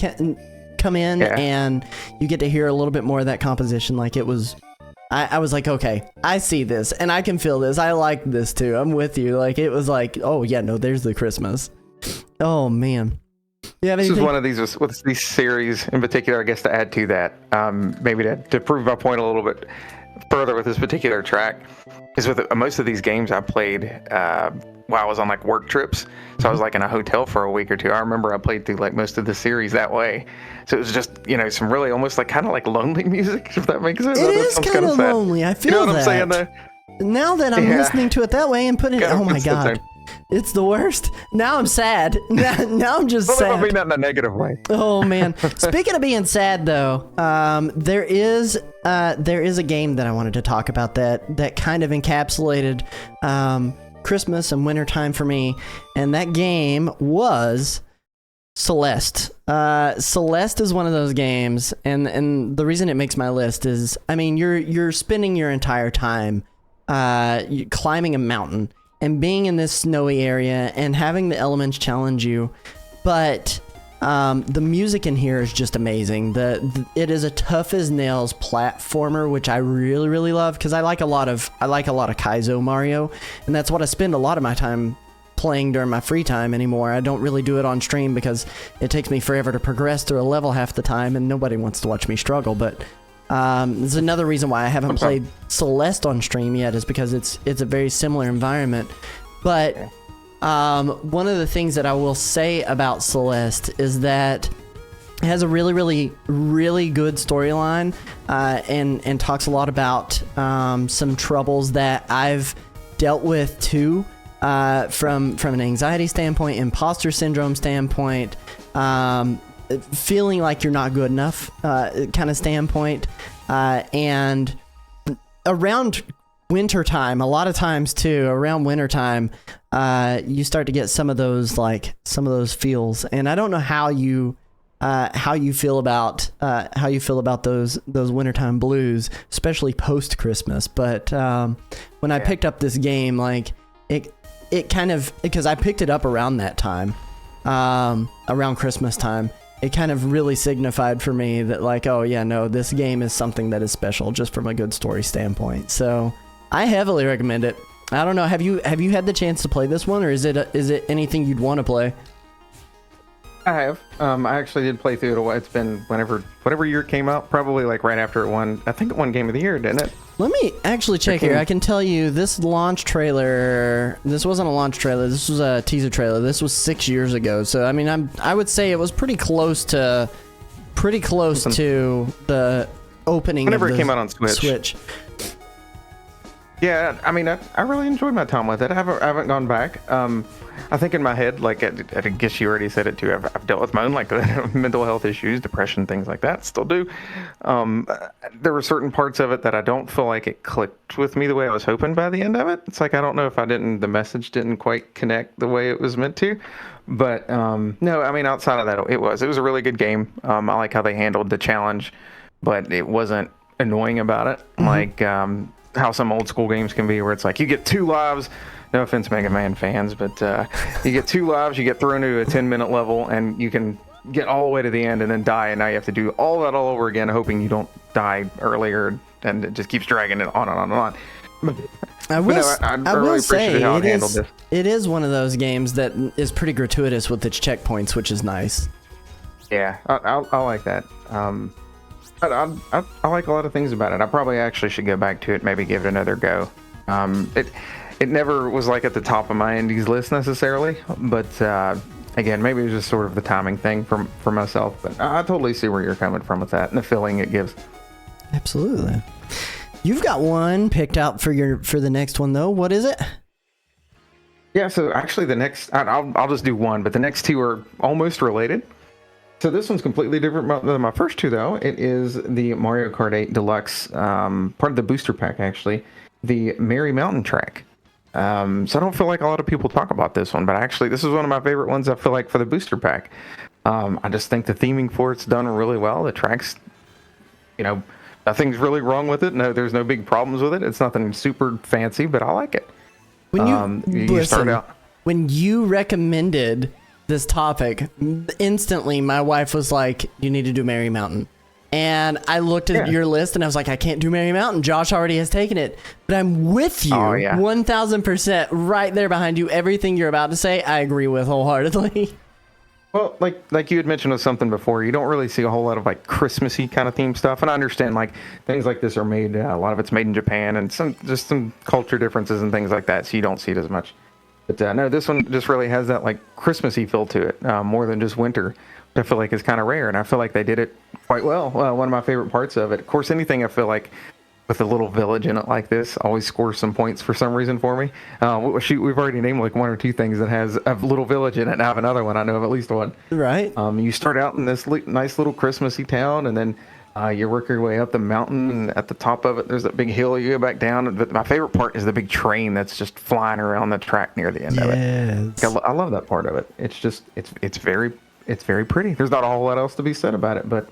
come in, and you get to hear a little bit more of that composition. Like it was, I was like, okay, I see this and I can feel this. I like this too. I'm with you. Like it was like, oh yeah, no, there's the Christmas. Oh man. This is one of these with these series in particular, I guess, to add to that, maybe to prove my point a little bit further with this particular track, is with most of these games I played while I was on like work trips. So I was like in a hotel for a week or two. I remember I played through like most of the series that way. So it was just, some really almost like kind of like lonely music, if that makes sense. It is kind of lonely. I feel what I'm saying there? Now that I'm listening to it that way and putting it, oh my God. It's the worst. Now I'm sad. Now I'm just sad. I mean that in a negative way. Oh man. Speaking of being sad though, there is a game that I wanted to talk about that kind of encapsulated Christmas and wintertime for me, and that game was Celeste. Celeste is one of those games, and the reason it makes my list is, I mean, you're spending your entire time climbing a mountain and being in this snowy area and having the elements challenge you, but the music in here is just amazing. It is a tough as nails platformer, which I really, really love, because I like a lot of Kaizo Mario, and that's what I spend a lot of my time playing during my free time anymore. I don't really do it on stream because it takes me forever to progress through a level half the time, and nobody wants to watch me struggle. But there's another reason why I haven't played Celeste on stream yet, is because it's a very similar environment. But one of the things that I will say about Celeste is that it has a really, really, really good storyline, and talks a lot about some troubles that I've dealt with too, from an anxiety standpoint, imposter syndrome standpoint, feeling like you're not good enough kind of standpoint, and around wintertime, a lot of times too, around wintertime, you start to get some of those feels, and I don't know how you feel about those wintertime blues, especially post Christmas. But when I picked up this game, like it kind of, because I picked it up around that time, around Christmas time, it kind of really signified for me that, like, oh yeah, no, this game is something that is special just from a good story standpoint. So I heavily recommend it. I don't know. Have you had the chance to play this one, or is it anything you'd want to play? I have. I actually did play through it. It's been whatever year it came out, probably like right after it won. I think it won Game of the Year, didn't it? Let me actually check here. I can tell you this launch trailer. This wasn't a launch trailer. This was a teaser trailer. This was 6 years ago. So I mean, I would say it was pretty close to the opening. Whenever of it came out on Switch. Yeah, I mean, I really enjoyed my time with it. I haven't gone back. I think in my head, like I guess you already said it too. I've dealt with my own like mental health issues, depression, things like that. Still do. There were certain parts of it that I don't feel like it clicked with me the way I was hoping by the end of it. It's like I don't know if the message didn't quite connect the way it was meant to. But no, I mean, outside of that, it was a really good game. I like how they handled the challenge, but it wasn't annoying about it. Mm-hmm. Like how some old school games can be, where it's like you get 2 lives. No offense, Mega Man fans, but you get 2 lives, you get thrown into a 10-minute level, and you can get all the way to the end and then die, and now you have to do all that all over again, hoping you don't die earlier, and it just keeps dragging it on and on and on. I will say it is one of those games that is pretty gratuitous with its checkpoints, which is nice. Yeah, I like that. I like a lot of things about it. I probably actually should go back to it, maybe give it another go. It never was like at the top of my indies list necessarily, but again, maybe it was just sort of the timing thing for myself. But I totally see where you're coming from with that and the feeling it gives. Absolutely. You've got one picked out for the next one though. What is it? Yeah, so actually the next, I'll just do one, but the next 2 are almost related. So this one's completely different than my first 2 though. It is the Mario Kart 8 Deluxe, part of the booster pack actually, the Merry Mountain track. So I don't feel like a lot of people talk about this one, but actually this is one of my favorite ones I feel like for the booster pack. I just think the theming for it's done really well. The track's, nothing's really wrong with it. No, there's no big problems with it. It's nothing super fancy, but I like it. When start out. When you recommended this topic, instantly my wife was like, you need to do Merry Mountain. And I looked at your list and I was like, I can't do Merry Mountain. Josh already has taken it. But I'm with you 1000% right there behind you. Everything you're about to say, I agree with wholeheartedly. Well, like you had mentioned with something before, you don't really see a whole lot of like Christmassy kind of theme stuff. And I understand like things like this are made, a lot of it's made in Japan and some culture differences and things like that. So you don't see it as much. But no, this one just really has that like Christmassy feel to it, more than just winter. I feel like is kind of rare, and I feel like they did it quite well. One of my favorite parts of it, of course, anything I feel like with a little village in it like this always scores some points for some reason for me. We've already named like 1 or 2 things that has a little village in it, and I have another one. I know of at least one. Right. You start out in this nice little Christmassy town, and then you work your way up the mountain, and at the top of it, there's that big hill. You go back down. But my favorite part is the big train that's just flying around the track near the end of it. I love that part of it. It's just it's very pretty. There's not a whole lot else to be said about it, but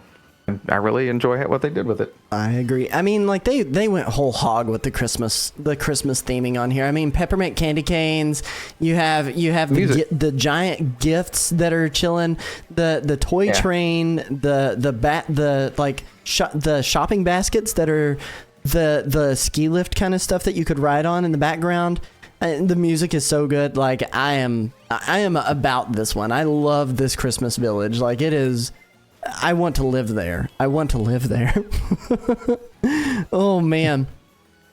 I really enjoy what they did with it. I agree. I mean, like they went whole hog with the Christmas theming on here. I mean, peppermint candy canes. You have the giant gifts that are chilling. The toy train. The shopping baskets that are the ski lift kind of stuff that you could ride on in the background. The music is so good. Like I am about this one. I love this Christmas village. Like it is. I want to live there. Oh man.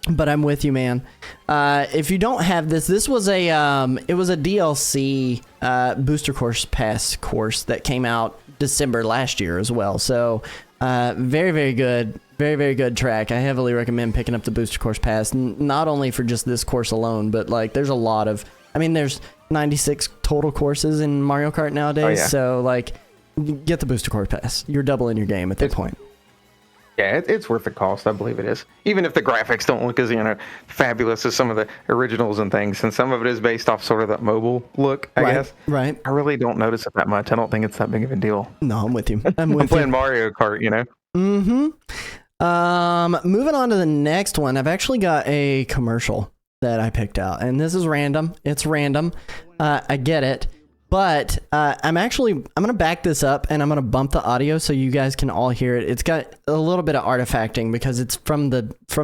But I'm with you, man. If you don't have this was a DLC booster course pass course that came out December last year as well. So very, very good. Very, very good track. I heavily recommend picking up the booster course pass, not only for just this course alone, but like there's a lot of, there's 96 total courses in Mario Kart nowadays. Oh, yeah. So like get the booster course pass. You're doubling your game at that point. Yeah, it's worth the cost. I believe it is. Even if the graphics don't look as fabulous as some of the originals and things, and some of it is based off sort of that mobile look, I guess. Right. I really don't notice it that much. I don't think it's that big of a deal. No, I'm with you. I'm playing Mario Kart, Mm-hmm. Moving on to the next one, I've actually got a commercial that I picked out, and this is random. It's random. I get it. But I'm going to back this up and I'm going to bump the audio so you guys can all hear it. It's got a little bit of artifacting because it's from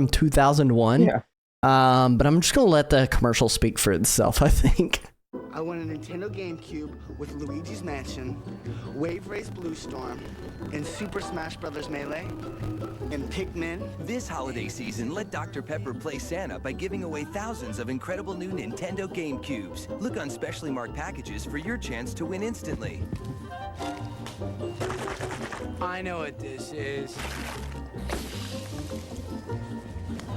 2001. Yeah. But I'm just gonna let the commercial speak for itself, I think. I want a Nintendo GameCube with Luigi's Mansion, Wave Race Blue Storm, and Super Smash Bros. Melee, and Pikmin. This holiday season, let Dr. Pepper play Santa by giving away thousands of incredible new Nintendo GameCubes. Look on specially marked packages for your chance to win instantly. I know what this is.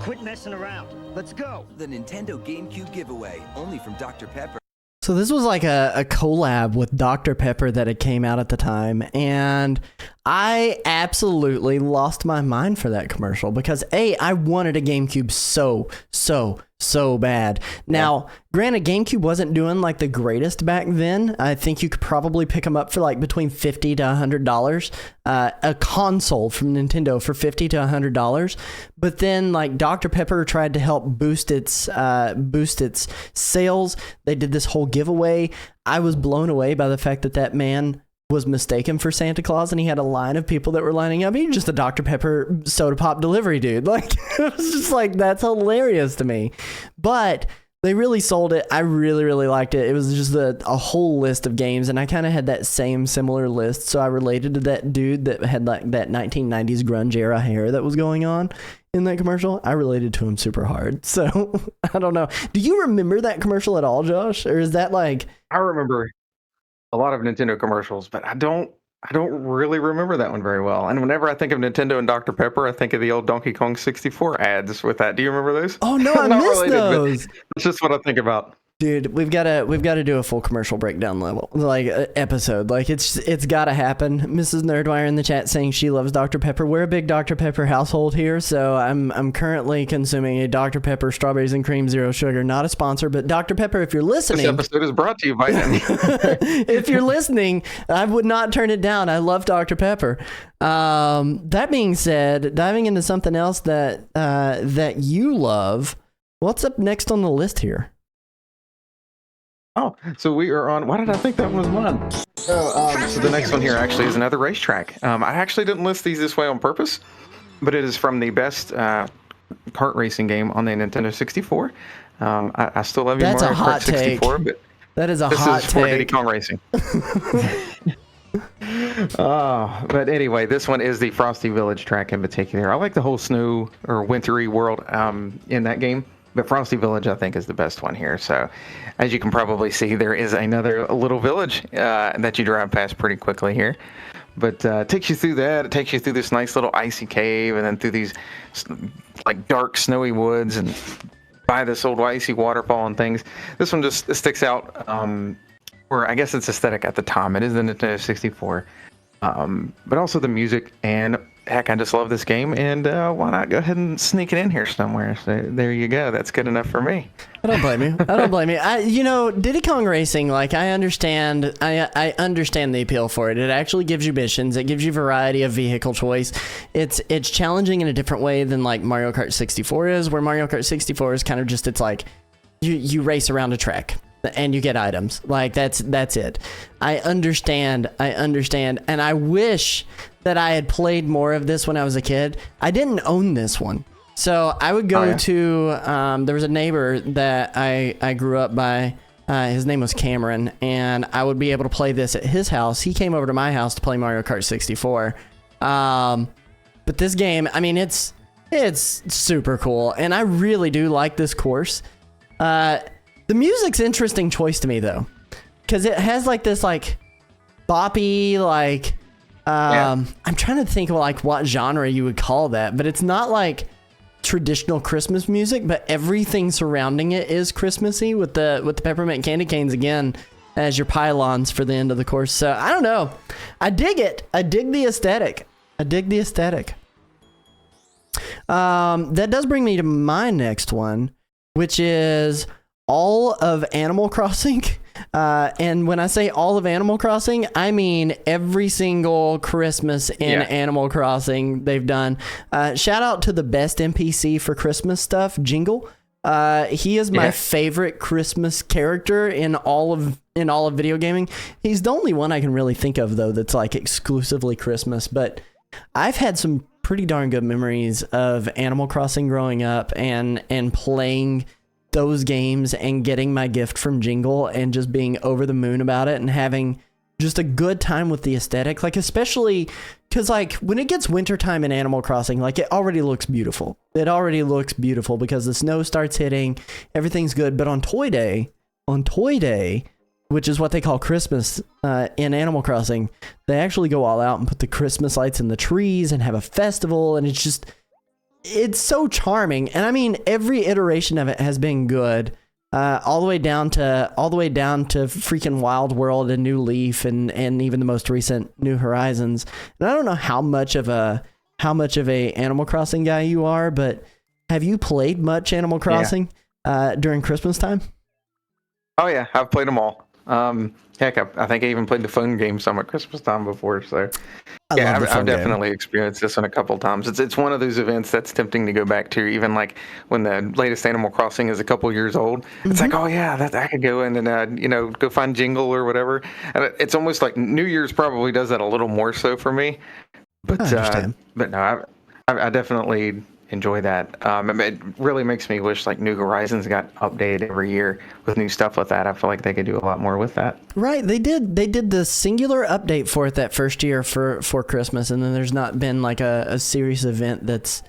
Quit messing around. Let's go. The Nintendo GameCube giveaway, only from Dr. Pepper. So this was like a collab with Dr. Pepper that had came out at the time, and I absolutely lost my mind for that commercial because I wanted a GameCube so bad. Now, granted, GameCube wasn't doing like the greatest back then. I think you could probably pick them up for like between $50 to $100. A console from Nintendo for $50 to $100. But then like Dr. Pepper tried to help boost its sales. They did this whole giveaway. I was blown away by the fact that that man was mistaken for Santa Claus, and he had a line of people that were lining up. He's just a Dr. Pepper soda pop delivery dude. Like, it was just like, that's hilarious to me. But they really sold it. I really liked it. It was just a whole list of games, and I kind of had that same similar list, so I related to that dude that had like that 1990s grunge era hair that was going on in that commercial. I related to him super hard. So, I don't know. Do you remember that commercial at all, Josh? Or is that like... I remember a lot of Nintendo commercials, but I don't really remember that one very well. And whenever I think of Nintendo and Dr. Pepper, I think of the old Donkey Kong 64 ads with that. Do you remember those? Oh no, I missed those. That's just what I think about. Dude, we've got to do a full commercial breakdown level, like episode. Like it's got to happen. Mrs. Nerdwire in the chat saying she loves Dr. Pepper. We're a big Dr. Pepper household here, so I'm currently consuming a Dr. Pepper strawberries and cream zero sugar. Not a sponsor, but Dr. Pepper, if you're listening, this episode is brought to you by them. If you're listening, I would not turn it down. I love Dr. Pepper. That being said, diving into something else that you love, what's up next on the list here? Oh, so we are on. Why did I think that one was mine? So the next one here actually is another racetrack. I actually didn't list these this way on purpose, but it is from the best kart racing game on the Nintendo 64. I still love you, That's Mario a hot Kart 64, but that is a this hot is for Diddy take. Kong Racing. But anyway, this one is the Frosty Village track in particular. I like the whole snow or wintry world in that game. But Frosty Village, I think, is the best one here. So, as you can probably see, there is another little village that you drive past pretty quickly here. But it takes you through that. It takes you through this nice little icy cave, and then through these like dark, snowy woods, and by this old icy waterfall and things. This one just sticks out. Or I guess it's aesthetic at the time. It is the Nintendo 64. But also the music, and heck, I just love this game, and why not go ahead and sneak it in here somewhere? So there you go. That's good enough for me. I don't blame you. Diddy Kong Racing, like I understand the appeal for it. It actually gives you missions. It gives you variety of vehicle choice. It's challenging in a different way than like Mario Kart 64 is, where Mario Kart 64 is kind of just, it's like you race around a track and you get items. Like that's it. I understand, and I wish that I had played more of this when I was a kid. I didn't own this one. So I would go to, there was a neighbor that I grew up by, his name was Cameron, and I would be able to play this at his house. He came over to my house to play Mario Kart 64. But this game, I mean, it's super cool, and I really do like this course. The music's interesting choice to me, though, because it has like this like boppy, like, I'm trying to think of like what genre you would call that, but it's not like traditional Christmas music, but everything surrounding it is Christmassy with the peppermint candy canes again as your pylons for the end of the course. So I don't know. I dig it. I dig the aesthetic. That does bring me to my next one, which is all of Animal Crossing. And when I say all of Animal Crossing, I mean every single Christmas in Animal Crossing they've done. Shout out to the best NPC for Christmas stuff, Jingle. He is my favorite Christmas character in all of video gaming. He's the only one I can really think of, though, that's like exclusively Christmas. But I've had some pretty darn good memories of Animal Crossing growing up and playing those games and getting my gift from Jingle and just being over the moon about it and having just a good time with the aesthetic. Like, especially because like when it gets wintertime in Animal Crossing, like it already looks beautiful. It already looks beautiful because the snow starts hitting, everything's good. But on Toy Day, which is what they call Christmas in Animal Crossing, they actually go all out and put the Christmas lights in the trees and have a festival, and it's so charming. And I mean, every iteration of it has been good, all the way down to freaking Wild World and New Leaf and even the most recent New Horizons. And I don't know how much of a Animal Crossing guy you are, but have you played much Animal Crossing during Christmas time? Oh yeah, I've played them all. Heck, I think I even played the phone game some at Christmas time before. So yeah, I've definitely experienced this one a couple of times. It's one of those events that's tempting to go back to, even like when the latest Animal Crossing is a couple years old. It's like, oh yeah, that I could go in and go find Jingle or whatever. And it's almost like New Year's probably does that a little more so for me. But but no, I definitely enjoy that. It really makes me wish like New Horizons got updated every year with new stuff with that. I feel like they could do a lot more with that. Right, they did the singular update for it that first year for Christmas, and then there's not been like a serious event that's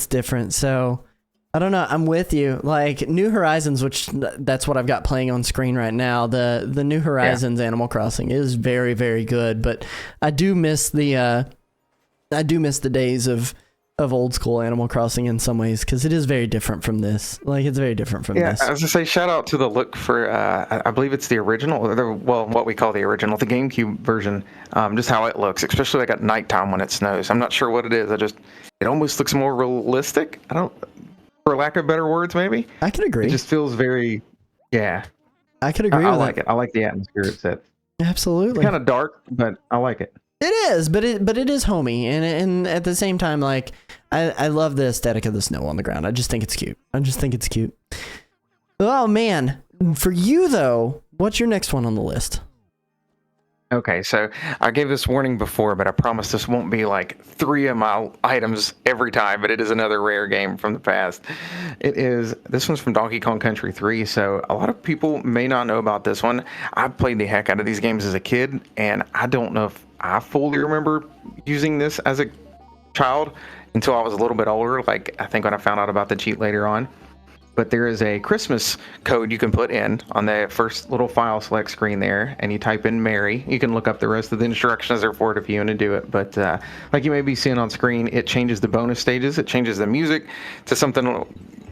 different. So I don't know, I'm with you. Like New Horizons, which that's what I've got playing on screen right now, the New Horizons Animal Crossing is very, very good, but I do miss the days of old school Animal Crossing in some ways, because it is very different from this. Like, it's very different from this. Yeah, I was gonna say, shout out to the look for, I believe it's the original, what we call the original, the GameCube version, just how it looks, especially like at nighttime when it snows. I'm not sure what it is. It almost looks more realistic. For lack of better words, maybe. I can agree. It just feels very, I could agree with that. I like it. I like the atmosphere it sets. Absolutely. It's kind of dark, but I like it. It is, but it is homey, and at the same time, like I love the aesthetic of the snow on the ground. I just think it's cute. Oh man, for you though, what's your next one on the list? Okay, so I gave this warning before, but I promise this won't be like 3 of my items every time, but it is another rare game from the past. This one's from Donkey Kong Country 3, so a lot of people may not know about this one. I played the heck out of these games as a kid, and I don't know if I fully remember using this as a child until I was a little bit older, like I think when I found out about the cheat later on. But there is a Christmas code you can put in on the first little file select screen there, and you type in Merry. You can look up the rest of the instructions there for it if you want to do it. But like you may be seeing on screen, it changes the bonus stages. It changes the music to something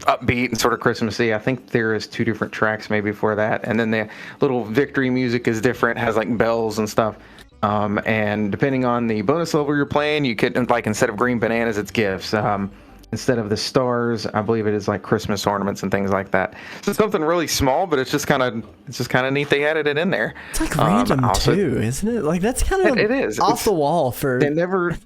upbeat and sort of Christmassy. I think there is 2 different tracks maybe for that. And then the little victory music is different, has like bells and stuff. And depending on the bonus level you're playing, you could, like, instead of green bananas, it's gifts. Instead of the stars, I believe it is like Christmas ornaments and things like that. So it's something really small, but it's just kind of neat they added it in there. It's like random too, isn't it? Like that's kind of it is off the wall for. They never,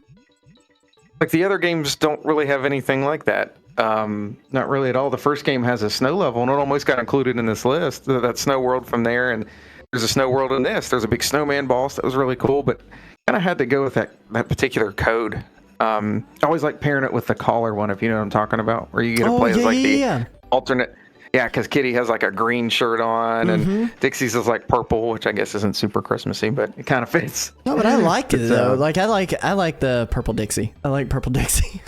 like the other games don't really have anything like that. Not really at all. The first game has a snow level, and it almost got included in this list. That snow world from there, and there's a snow world in this. There's a big snowman boss that was really cool, but kind of had to go with that particular code. I always like pairing it with the collar one, if you know what I'm talking about, where you get to play as the alternate. Yeah, because Kitty has like a green shirt on, and Dixie's is like purple, which I guess isn't super Christmassy, but it kind of fits. No, but I like it though. Like I like the purple Dixie. I like purple Dixie.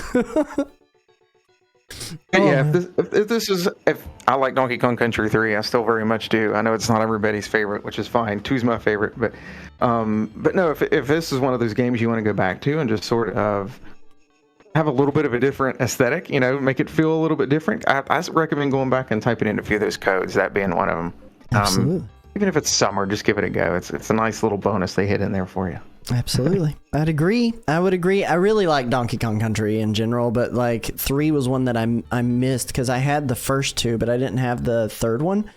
If I like Donkey Kong Country 3, I still very much do. I know it's not everybody's favorite, which is fine. 2's my favorite, but no, if this is one of those games you want to go back to and just sort of have a little bit of a different aesthetic, make it feel a little bit different, I recommend going back and typing in a few of those codes, that being one of them. Absolutely. Even if it's summer, just give it a go. It's a nice little bonus they hit in there for you. Absolutely. I would agree. I really like Donkey Kong Country in general, but like 3 was one that I missed because I had the first 2, but I didn't have the third one.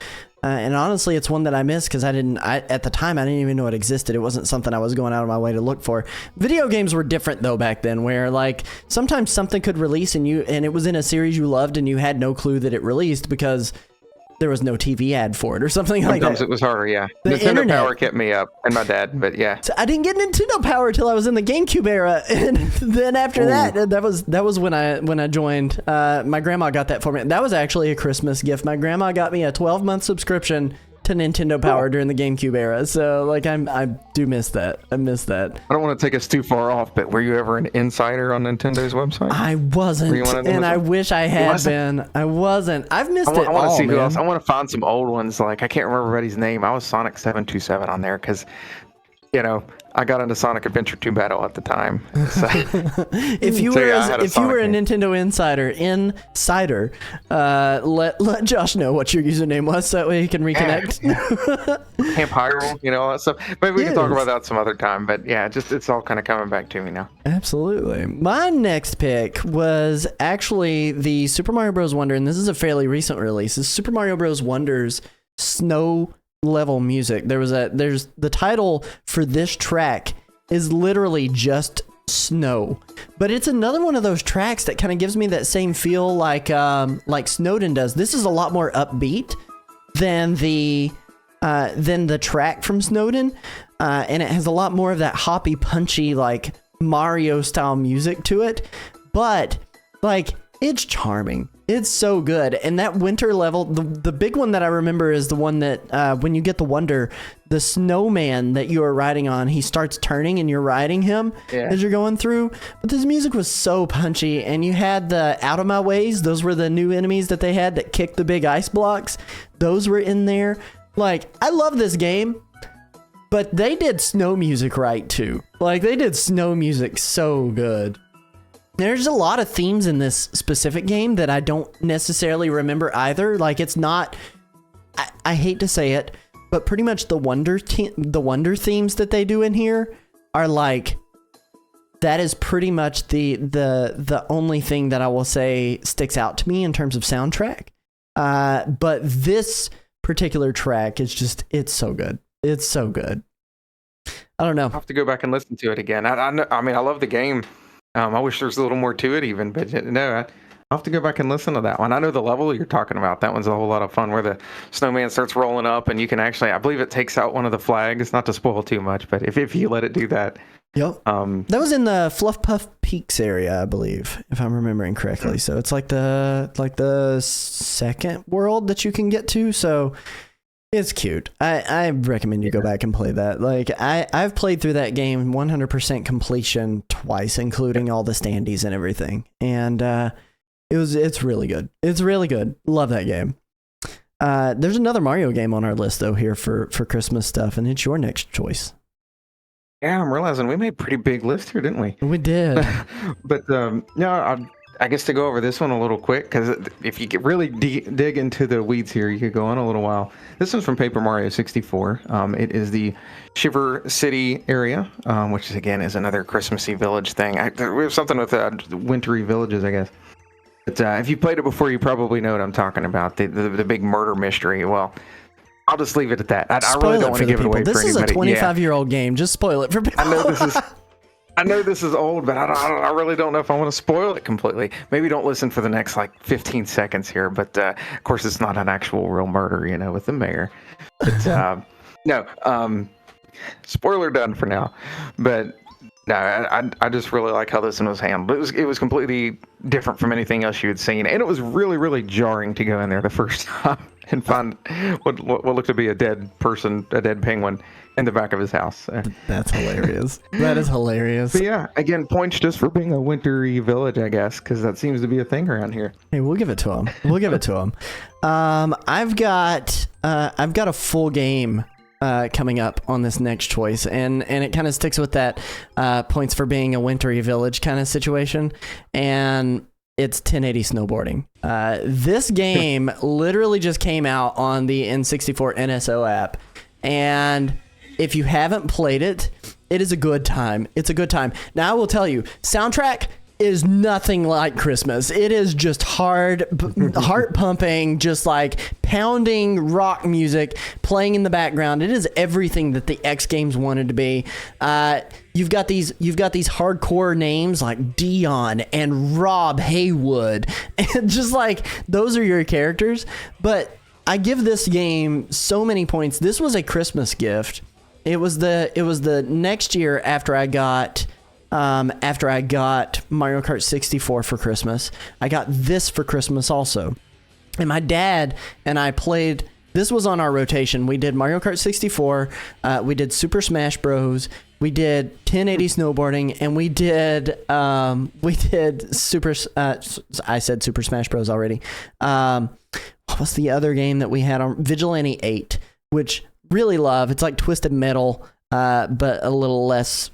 And honestly, it's one that I missed because at the time, I didn't even know it existed. It wasn't something I was going out of my way to look for. Video games were different though back then, where like sometimes something could release and it was in a series you loved and you had no clue that it released because there was no TV ad for it or something like Sometimes that. it was harder, yeah. The Nintendo internet. Power kept me up, and my dad, but yeah. So I didn't get Nintendo Power till I was in the GameCube era, and then after that was when I joined. My grandma got that for me. That was actually a Christmas gift. My grandma got me a 12-month subscription to Nintendo Power during the GameCube era. So like I do miss that. I miss that. I don't want to take us too far off, but were you ever an insider on Nintendo's website? I wasn't, and I wish I had been. I wasn't. I've missed it. I want to see man. who else. I want to find some old ones. Like I can't remember everybody's name. I was Sonic 727 on there because, you know, I got into Sonic Adventure 2 Battle at the time. So, if you were a Nintendo insider, let Josh know what your username was so that way he can reconnect. Camp Hyrule, you know, all that stuff. Maybe we can talk about that some other time. But yeah, just it's all kind of coming back to me now. Absolutely. My next pick was actually the Super Mario Bros. Wonder, and this is a fairly recent release. This is Super Mario Bros. Wonder's Snow level music. There's the title for this track is literally just snow, but it's another one of those tracks that kind of gives me that same feel like Snowden does. This is a lot more upbeat than the track from Snowden, and it has a lot more of that hoppy, punchy, like Mario style music to it, but like it's charming. It's so good. And that winter level, the big one that I remember is the one that when you get the Wonder, the snowman that you are riding on, he starts turning and you're riding him as you're going through. But this music was so punchy, and you had the Out of My Ways. Those were the new enemies that they had that kicked the big ice blocks. Those were in there. Like, I love this game, but they did snow music right too. Like, they did snow music so good. There's a lot of themes in this specific game that I don't necessarily remember either. Like, it's not, I hate to say it, but pretty much the Wonder themes that they do in here are like, that is pretty much the only thing that I will say sticks out to me in terms of soundtrack. But this particular track is just, it's so good. It's so good. I don't know. I'll have to go back and listen to it again. I mean, I love the game. I wish there was a little more to it even, but no, I'll have to go back and listen to that one. I know the level you're talking about. That one's a whole lot of fun where the snowman starts rolling up and you can actually, I believe it takes out one of the flags, not to spoil too much, but if you let it do that. Yep. That was in the Fluff Puff Peaks area, I believe, if I'm remembering correctly. So it's like the second world that you can get to. So it's cute. I recommend you go back and play that. Like I've played through that game 100% completion twice, including all the standees and everything. And it's really good. It's really good. Love that game. There's another Mario game on our list though here for Christmas stuff, and it's your next choice. Yeah, I'm realizing we made a pretty big list here, didn't we? We did. But no, I guess to go over this one a little quick, because if you could really dig into the weeds here, you could go on a little while. This one's from Paper Mario 64. It is the Shiver City area, which again is another Christmassy village thing. We have something with wintry villages, I guess. But if you played it before, you probably know what I'm talking about. The big murder mystery. Well, I'll just leave it at that. I really don't want to give it away for anybody. This is a 25-year-old game. Just spoil it for people. I know this is old, but I really don't know if I want to spoil it completely. Maybe don't listen for the next 15 seconds here. But of course, it's not an actual real murder, with the mayor. But no, spoiler done for now. But no, I just really like how this one was handled. It was completely different from anything else you had seen, and it was really, really jarring to go in there the first time and find what looked to be a dead person, a dead penguin, in the back of his house. That's hilarious. That is hilarious. But yeah, again, points just for being a wintry village, I guess, because that seems to be a thing around here. Hey, we'll give it to him. I've got a full game coming up on this next choice, and it kind of sticks with that points for being a wintry village kind of situation, and it's 1080 snowboarding. This game literally just came out on the N64 NSO app, and if you haven't played it, it is a good time. It's a good time. Now I will tell you, soundtrack is nothing like Christmas. It is just heart pumping, just like pounding rock music playing in the background. It is everything that the X Games wanted to be. You've got these hardcore names like Dion and Rob Haywood, and just like those are your characters. But I give this game so many points. This was a Christmas gift. It was the next year after I got Mario Kart 64 for Christmas. I got this for Christmas also. And my dad and I played. This was on our rotation. We did Mario Kart 64. We did Super Smash Bros. We did 1080 snowboarding, and we did Super. I said Super Smash Bros. Already. What was the other game that we had on Vigilante 8, which really love. It's like Twisted Metal, but a little less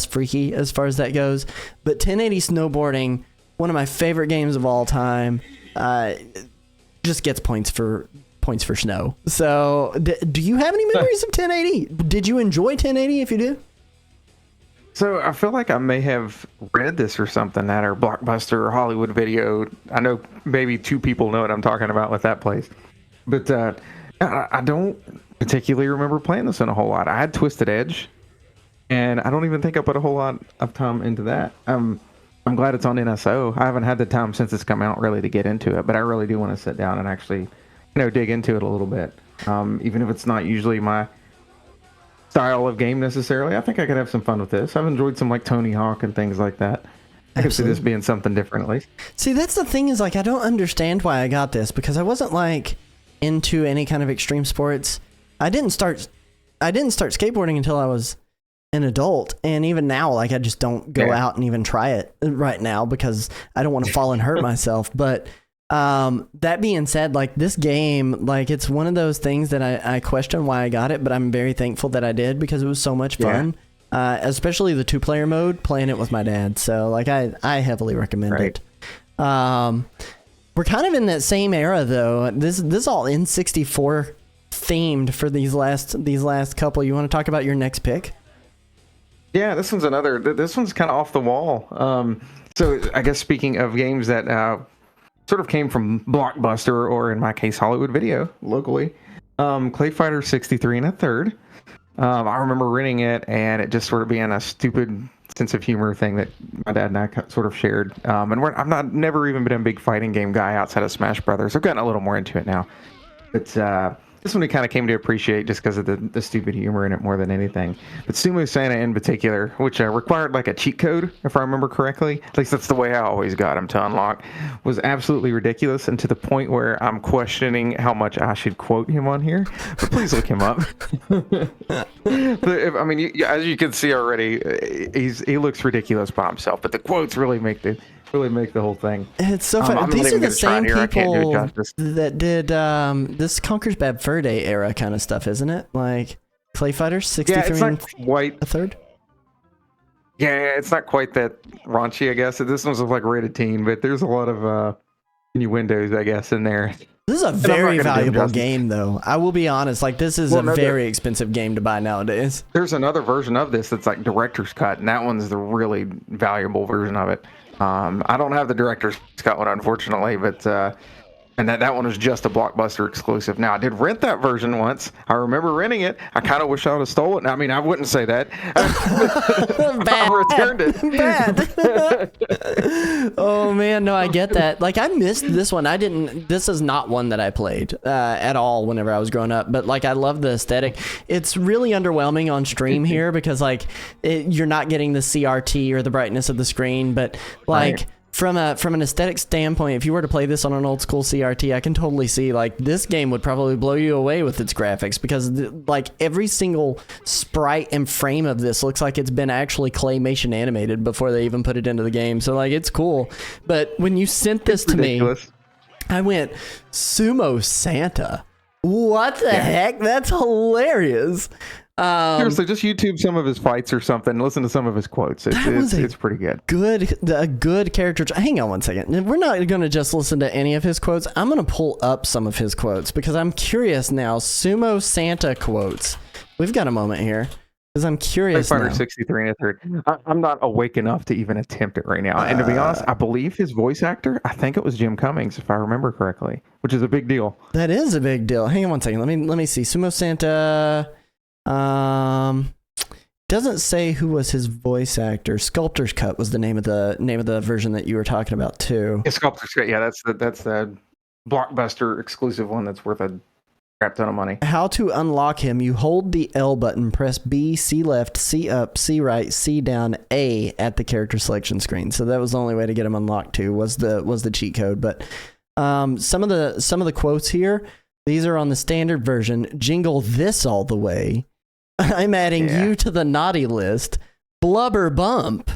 freaky as far as that goes. But 1080 snowboarding, one of my favorite games of all time, just gets points for snow. So, do you have any memories of 1080? Did you enjoy 1080 if you do? So I feel like I may have read this or something at our Blockbuster or Hollywood Video. I know maybe 2 people know what I'm talking about with that place. But I don't particularly remember playing this in a whole lot. I had Twisted Edge, and I don't even think I put a whole lot of time into that. I'm glad it's on NSO. I haven't had the time since it's come out really to get into it, but I really do want to sit down and actually, dig into it a little bit. Even if it's not usually my style of game necessarily, I think I could have some fun with this. I've enjoyed some like Tony Hawk and things like that. I could see this being something different at least. See, that's the thing is like I don't understand why I got this because I wasn't like into any kind of extreme sports. I didn't start skateboarding until I was an adult, and even now like I just don't go out and even try it right now because I don't want to fall and hurt myself. But that being said, like this game, like it's one of those things that I question why I got it, but I'm very thankful that I did because it was so much fun. Especially the 2-player mode, playing it with my dad. So like I heavily recommend it. We're kind of in that same era though. This all N64 themed for these last couple. You want to talk about your next pick? Yeah, this one's kind of off the wall. So I guess speaking of games that sort of came from Blockbuster, or in my case, Hollywood Video, locally. Clay Fighter 63 and a third. I remember renting it, and it just sort of being a stupid sense of humor thing that my dad and I sort of shared. And I'm never even been a big fighting game guy outside of Smash Brothers. I've gotten a little more into it now. But this one we kind of came to appreciate just because of the stupid humor in it more than anything. But Sumo Santa in particular, which required like a cheat code, if I remember correctly, at least that's the way I always got him to unlock, was absolutely ridiculous, and to the point where I'm questioning how much I should quote him on here. But please look him up. As you can see already, he looks ridiculous by himself, but the quotes really make the whole thing. It's so funny. These are the same people that did this Conker's Bad Fur Day era kind of stuff, isn't it? Like Clay Fighter 63 it's not quite a third. Yeah, it's not quite that raunchy, I guess. This one's like rated teen, but there's a lot of innuendos, I guess, in there. This is a very valuable game, though. I will be honest. Like, this is a very expensive game to buy nowadays. There's another version of this that's like director's cut, and that one's the really valuable version of it. I don't have the director's cut one, unfortunately, but and that one was just a Blockbuster exclusive. Now, I did rent that version once. I remember renting it. I kind of wish I would have stolen it. I mean, I wouldn't say that. Bad. I returned it. Bad. Oh, man. No, I get that. Like, I missed this one. This is not one that I played at all whenever I was growing up. But, like, I love the aesthetic. It's really underwhelming on stream here because, like, you're not getting the CRT or the brightness of the screen. But, like... Right. From an aesthetic standpoint, if you were to play this on an old school CRT, I can totally see like this game would probably blow you away with its graphics because like every single sprite and frame of this looks like it's been actually claymation animated before they even put it into the game. So like it's cool. But when you sent this to me, I went, Sumo Santa. What the heck? That's hilarious. Seriously, just YouTube some of his fights or something. Listen to some of his quotes. It's pretty good. A good character. Hang on one second. We're not going to just listen to any of his quotes. I'm going to pull up some of his quotes because I'm curious now. Sumo Santa quotes. We've got a moment here because I'm curious now. 63 and a third. I'm not awake enough to even attempt it right now. And to be honest, I believe his voice actor, I think it was Jim Cummings, if I remember correctly, which is a big deal. That is a big deal. Hang on one second. Let me see. Sumo Santa... doesn't say who was his voice actor. Sculptor's Cut was the name of the version that you were talking about too. Yeah, Sculptor's Cut. Yeah, that's the blockbuster exclusive one that's worth a crap ton of money. How to unlock him? You hold the L button, press B, C left, C up, C right, C down, A at the character selection screen. So that was the only way to get him unlocked too, was the cheat code. But some of the quotes here, these are on the standard version. Jingle this all the way. I'm adding you to the naughty list. Blubber bump.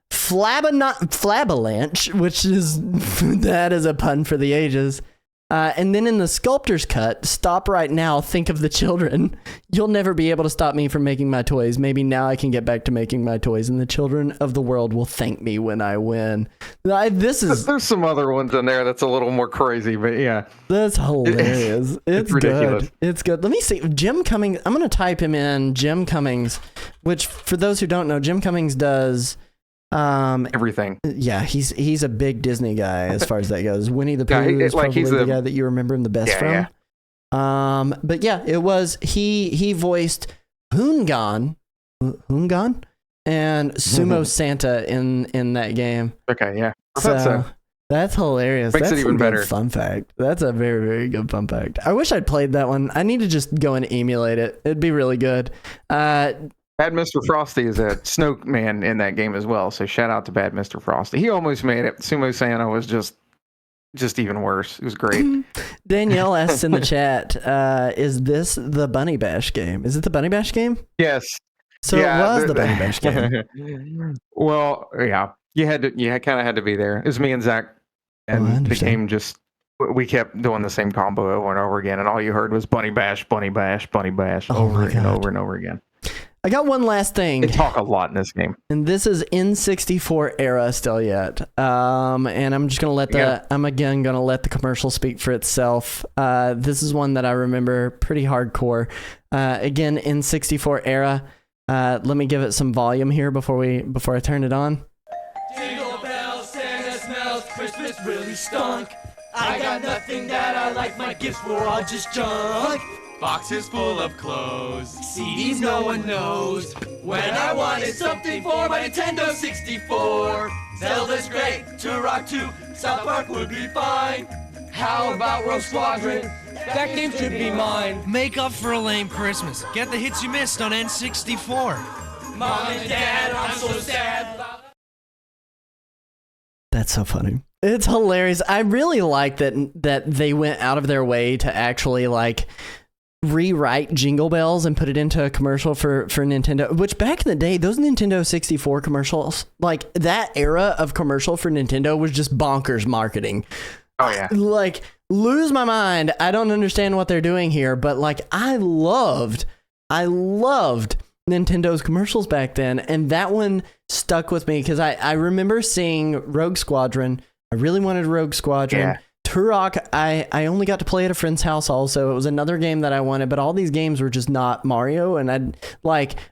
Flabalanche, which is that is a pun for the ages. And then in the sculptor's cut, stop right now, think of the children. You'll never be able to stop me from making my toys. Maybe now I can get back to making my toys, and the children of the world will thank me when I win. There's some other ones in there that's a little more crazy, but yeah. That's hilarious. It's ridiculous. Good. It's good. Let me see. Jim Cummings, I'm going to type him in, Jim Cummings, which for those who don't know, Jim Cummings does... everything. Yeah, he's a big Disney guy as far as that goes. Winnie the Pooh is like probably the guy that you remember him the best from. Yeah. But yeah, it was he voiced Hoongan and Sumo Santa in that game. Okay, yeah. So that's hilarious. Makes that's it even better. Fun fact. That's a very, very good fun fact. I wish I'd played that one. I need to just go and emulate it. It'd be really good. Bad Mr. Frosty is a snowman in that game as well, so shout out to Bad Mr. Frosty. He almost made it. Sumo Santa was just even worse. It was great. Danielle asks in the chat, is this the Bunny Bash game? Is it the Bunny Bash game? Yes. So it was the Bunny Bash game. Well, yeah. You kind of had to be there. It was me and Zach, and the game we kept doing the same combo over and over again, and all you heard was Bunny Bash, Bunny Bash, Bunny Bash over and over and over again. I got one last thing. They talk a lot in this game. And this is N64 era still yet. And I'm just going to I'm again going to let the commercial speak for itself. This is one that I remember pretty hardcore. Again, N64 era. Let me give it some volume here before I turn it on. Jingle bells, Santa smells, Christmas really stunk. I got nothing that I like, my gifts were all just junk. Boxes full of clothes, CDs no one knows. When I wanted something for my Nintendo 64, Zelda's great, Turok 2, South Park would be fine. How about Rogue Squadron? That game should be mine. Make up for a lame Christmas. Get the hits you missed on N64. Mom and Dad, I'm so sad. That's so funny. It's hilarious. I really like that they went out of their way to actually like rewrite Jingle Bells and put it into a commercial for Nintendo, which back in the day, those Nintendo 64 commercials, like that era of commercial for Nintendo was just bonkers marketing. Oh yeah. Like lose my mind. I don't understand what they're doing here, but like I loved Nintendo's commercials back then, and that one stuck with me because I remember seeing Rogue Squadron. I really wanted Rogue Squadron. Yeah. Turok, I only got to play at a friend's house also. It was another game that I wanted, but all these games were just not Mario, and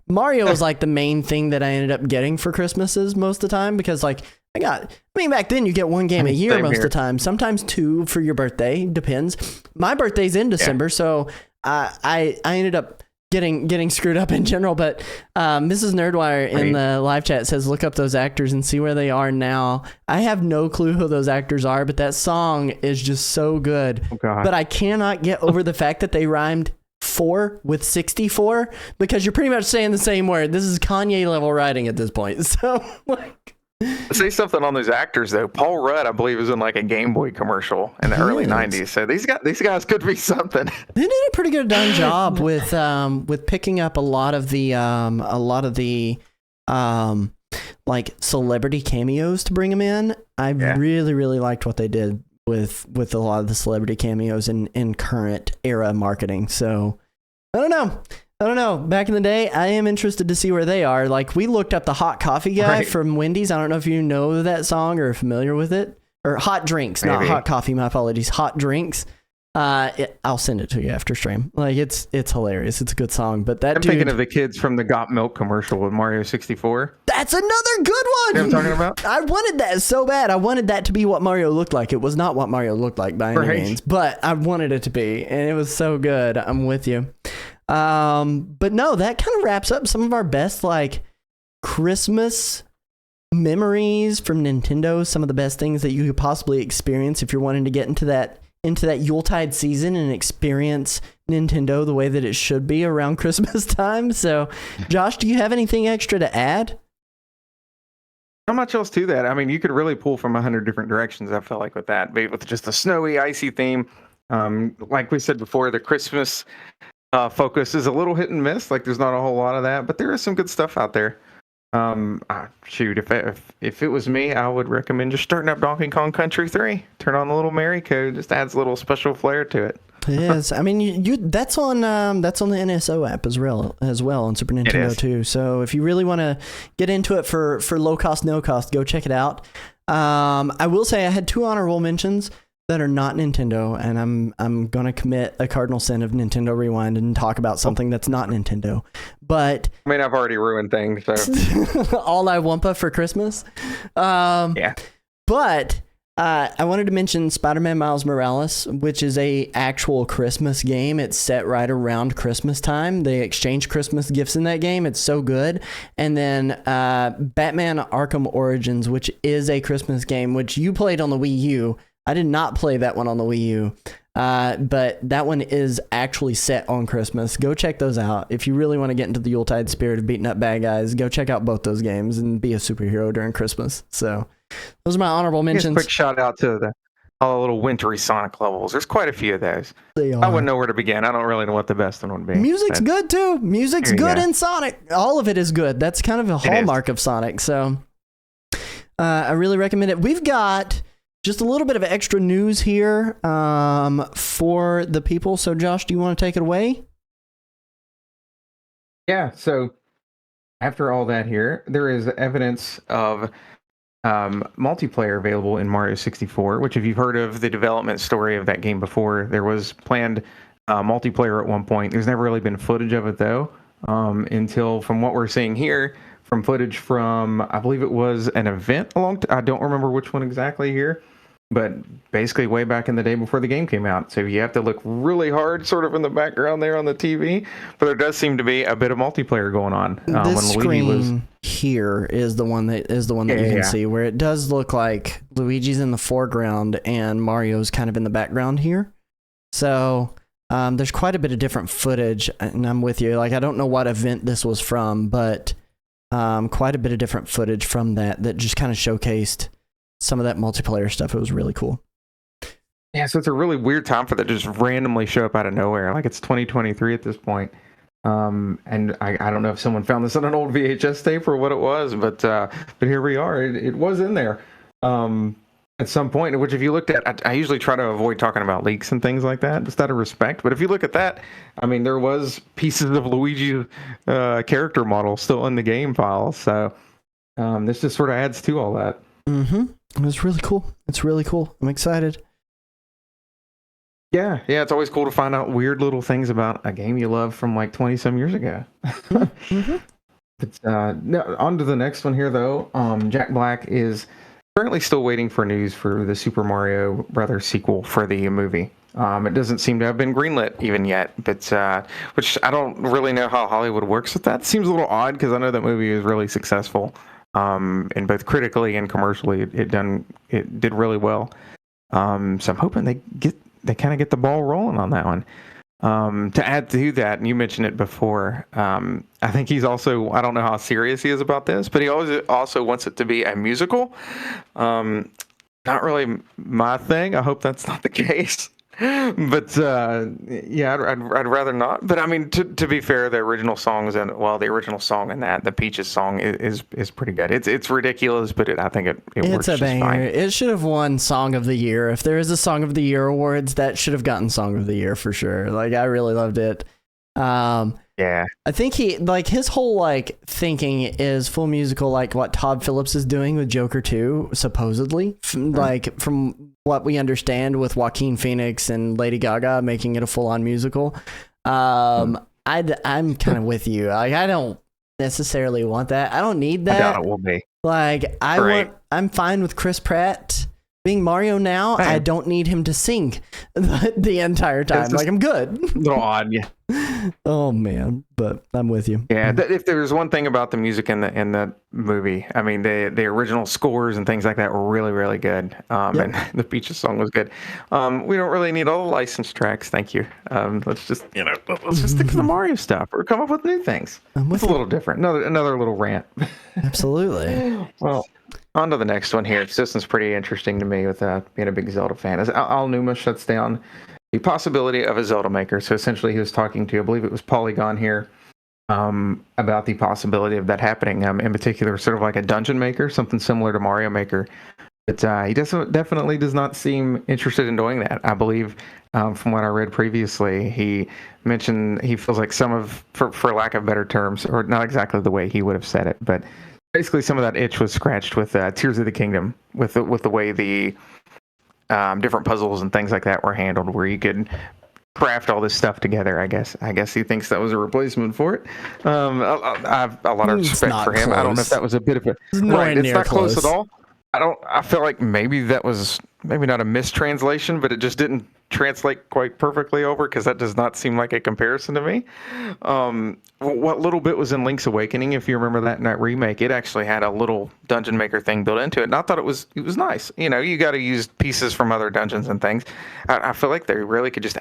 Mario was like the main thing that I ended up getting for Christmases most of the time because like back then you get one game a year most of the time, sometimes two for your birthday, depends. My birthday's in December, so I ended up getting screwed up in general, but Mrs. Nerdwire in the live chat says look up those actors and see where they are now. I have no clue who those actors are, but that song is just so good. Oh, God. But I cannot get over the fact that they rhymed 4 with 64 because you're pretty much saying the same word. This is Kanye level writing at this point. So like say something on those actors though. Paul Rudd, I believe, was in like a Game Boy commercial in the early '90s. So these guys could be something. They did a pretty good darn job with picking up a lot of the like celebrity cameos to bring them in. I really liked what they did with a lot of the celebrity cameos in current era marketing. So I don't know. Back in the day, I am interested to see where they are. Like, we looked up the Hot Coffee guy from Wendy's. I don't know if you know that song or are familiar with it. Or Hot Drinks, not Hot Coffee. My apologies. Hot Drinks. I'll send it to you after stream. Like, it's hilarious. It's a good song. But that I'm thinking of the kids from the Got Milk commercial with Mario 64. That's another good one. You know what I'm talking about? I wanted that so bad. I wanted that to be what Mario looked like. It was not what Mario looked like by any means, but I wanted it to be, and it was so good. I'm with you. But no, that kind of wraps up some of our best like Christmas memories from Nintendo, some of the best things that you could possibly experience if you're wanting to get into that Yuletide season and experience Nintendo the way that it should be around Christmas time. So, Josh, do you have anything extra to add? Not much else to that. I mean, you could really pull from 100 different directions, I felt like, with that. Maybe with just a snowy, icy theme. Like we said before, the Christmas focus is a little hit and miss. Like, there's not a whole lot of that, but there is some good stuff out there. Shoot, if it was me, I would recommend just starting up Donkey Kong Country 3. Turn on the little Merry code, just adds a little special flair to it. Yes, I mean you that's on the NSO app as well on Super Nintendo too. So if you really want to get into it for low cost, no cost, go check it out. I will say I had 2 honorable mentions that are not Nintendo, and I'm gonna commit a cardinal sin of Nintendo Rewind and talk about something that's not Nintendo. But I mean, I've already ruined things. So. All I Wumpa for Christmas. Yeah. But I wanted to mention Spider-Man Miles Morales, which is a actual Christmas game. It's set right around Christmas time. They exchange Christmas gifts in that game. It's so good. And then Batman Arkham Origins, which is a Christmas game, which you played on the Wii U. I did not play that one on the Wii U, but that one is actually set on Christmas. Go check those out. If you really want to get into the Yuletide spirit of beating up bad guys, go check out both those games and be a superhero during Christmas. So those are my honorable mentions. Quick shout out to all the little wintry Sonic levels. There's quite a few of those. I wouldn't know where to begin. I don't really know what the best one would be. Music's good too. Music's good in Sonic. All of it is good. That's kind of a hallmark of Sonic. So I really recommend it. We've got just a little bit of extra news here for the people. So, Josh, do you want to take it away? Yeah. So, after all that here, there is evidence of multiplayer available in Mario 64, which, if you've heard of the development story of that game before, there was planned multiplayer at one point. There's never really been footage of it, though, until, from what we're seeing here, from footage from, I believe it was an event I don't remember which one exactly here, but basically way back in the day before the game came out. So you have to look really hard sort of in the background there on the TV, but there does seem to be a bit of multiplayer going on. This screen here is the one that you can see, where it does look like Luigi's in the foreground and Mario's kind of in the background here. So there's quite a bit of different footage, and I'm with you. Like, I don't know what event this was from, but quite a bit of different footage from that just kind of showcased some of that multiplayer stuff. It was really cool. Yeah, so it's a really weird time for that to just randomly show up out of nowhere. Like, it's 2023 at this point. And I don't know if someone found this on an old VHS tape or what it was, but here we are. It was in there at some point, which if you looked at, I usually try to avoid talking about leaks and things like that, just out of respect. But if you look at that, I mean, there was pieces of Luigi's character model still in the game file. So this just sort of adds to all that. Mm-hmm. It was really cool. It's really cool. I'm excited. Yeah, it's always cool to find out weird little things about a game you love from like 20 some years ago. Mm-hmm. But no, on to the next one here, though. Jack Black is currently still waiting for news for the Super Mario Brothers sequel for the movie. It doesn't seem to have been greenlit even yet, but which I don't really know how Hollywood works with that. It seems a little odd because I know that movie is really successful. And both critically and commercially, it did really well. So I'm hoping they kind of get the ball rolling on that one. To add to that, and you mentioned it before, I think he's also, I don't know how serious he is about this, but he also wants it to be a musical. Not really my thing. I hope that's not the case. But yeah, I'd rather not. But I mean, to be fair, the original song the original song in the Peaches song is pretty good. It's ridiculous, but I think it works a banger. just fine. It should have won Song of the Year. If there is a Song of the Year awards, that should have gotten Song of the Year for sure. Like, I really loved it. Yeah, I think his whole thinking is full musical, like what Todd Phillips is doing with Joker 2, supposedly. Like, from what we understand with Joaquin Phoenix and Lady Gaga making it a full on musical. I'm kind of with you. Like, I don't necessarily want that. I don't need that. I doubt it will be. Like, I'm fine with Chris Pratt Being Mario now, I don't need him to sing the entire time. Like, I'm good. A little odd, yeah. Oh man, but I'm with you. Yeah, if there's one thing about the music in the movie, I mean, the original scores and things like that were really, really good. And the Peaches song was good. We don't really need all the licensed tracks, thank you. Let's just stick to the Mario stuff or come up with new things. It's a little different. Another little rant. Absolutely. Well, on to the next one here. This one's pretty interesting to me with being a big Zelda fan. As Al Numa shuts down the possibility of a Zelda maker. So essentially he was talking to, I believe it was Polygon here, about the possibility of that happening. In particular, sort of like a dungeon maker, something similar to Mario Maker. But he definitely does not seem interested in doing that. I believe from what I read previously, he mentioned he feels like for lack of better terms, or not exactly the way he would have said it, but basically some of that itch was scratched with Tears of the Kingdom, with the way the different puzzles and things like that were handled, where you could craft all this stuff together. I guess he thinks that was a replacement for it. I have a lot of respect for him. Close. I don't know if that was a bit of a it's not close at all. I feel like maybe that was not a mistranslation, but it just didn't translate quite perfectly over, because that does not seem like a comparison to me. What little bit was in Link's Awakening, if you remember that in that remake, it actually had a little dungeon maker thing built into it, and I thought it was nice. You know, you got to use pieces from other dungeons and things. I feel like they really could just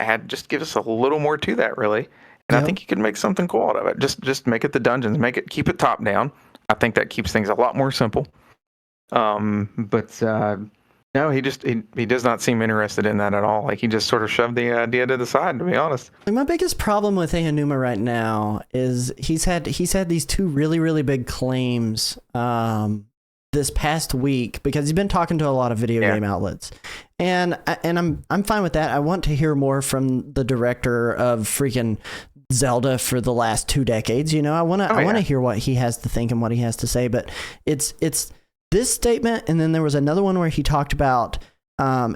give us a little more to that, really. And I think you could make something cool out of it. Just make it the dungeons, keep it top down. I think that keeps things a lot more simple. No, he does not seem interested in that at all. Like, he just sort of shoved the idea to the side, to be honest. Like, my biggest problem with Aonuma right now is he's had these two really, really big claims this past week, because he's been talking to a lot of video game outlets. And I'm fine with that. I want to hear more from the director of freaking Zelda for the last 2 decades. You know, I want to hear what he has to think and what he has to say, but it's this statement, and then there was another one where he talked about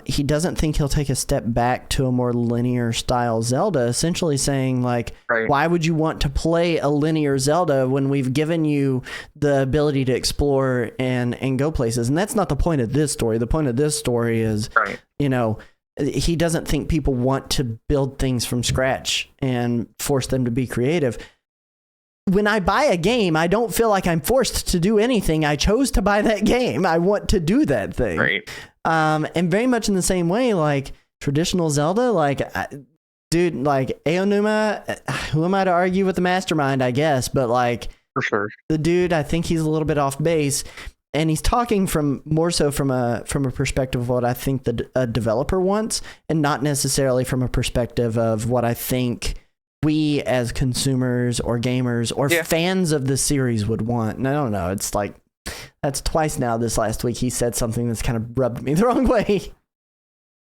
he doesn't think he'll take a step back to a more linear style Zelda, essentially saying, like, why would you want to play a linear Zelda when we've given you the ability to explore and go places? And that's not the point of this story. The point of this story is, you know, he doesn't think people want to build things from scratch and force them to be creative. When I buy a game, I don't feel like I'm forced to do anything. I chose to buy that game. I want to do that thing. Right. And very much in the same way, like traditional Zelda, like, dude, like Aonuma, who am I to argue with the mastermind, I guess, but like, for sure, the dude, I think he's a little bit off base, and he's talking more so from a perspective of what I think a developer wants, and not necessarily from a perspective of what I think we as consumers or gamers or fans of the series would want. And I don't know, it's like, that's twice now this last week he said something that's kind of rubbed me the wrong way.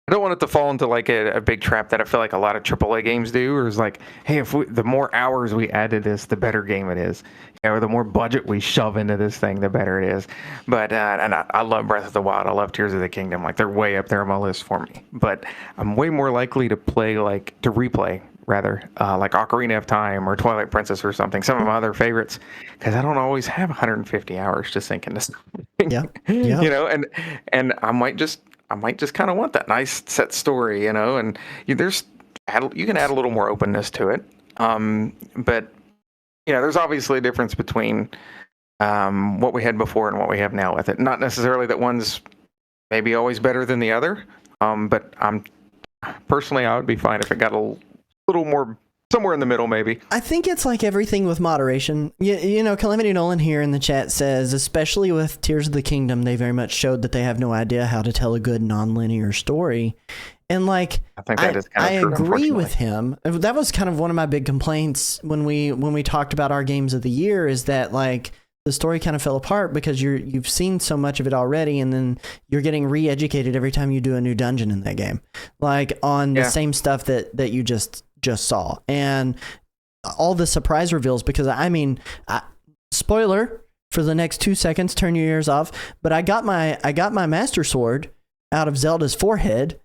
I don't want it to fall into like a big trap that I feel like a lot of AAA games do, or is like, hey, the more hours we add to this, the better game it is. You know, or the more budget we shove into this thing, the better it is. But and I love Breath of the Wild. I love Tears of the Kingdom. Like, they're way up there on my list for me. But I'm way more likely to replay rather, like Ocarina of Time or Twilight Princess or something, some of my other favorites, because I don't always have 150 hours to sink into something. You know, and I might just kind of want that nice set story, you know, and you can add a little more openness to it. But you know, there's obviously a difference between what we had before and what we have now with it. Not necessarily that one's maybe always better than the other, but I would be fine if it got a little more somewhere in the middle, maybe. I think it's like everything with moderation. You know, Calamity Nolan here in the chat says, especially with Tears of the Kingdom, they very much showed that they have no idea how to tell a good non-linear story. And like, I think that is kind of true, agree with him. That was kind of one of my big complaints when we talked about our games of the year, is that like the story kind of fell apart because you've seen so much of it already, and then you're getting re-educated every time you do a new dungeon in that game, like on the same stuff that you just saw, and all the surprise reveals. Because I mean, spoiler for the next 2 seconds, turn your ears off, but I got my Master Sword out of Zelda's forehead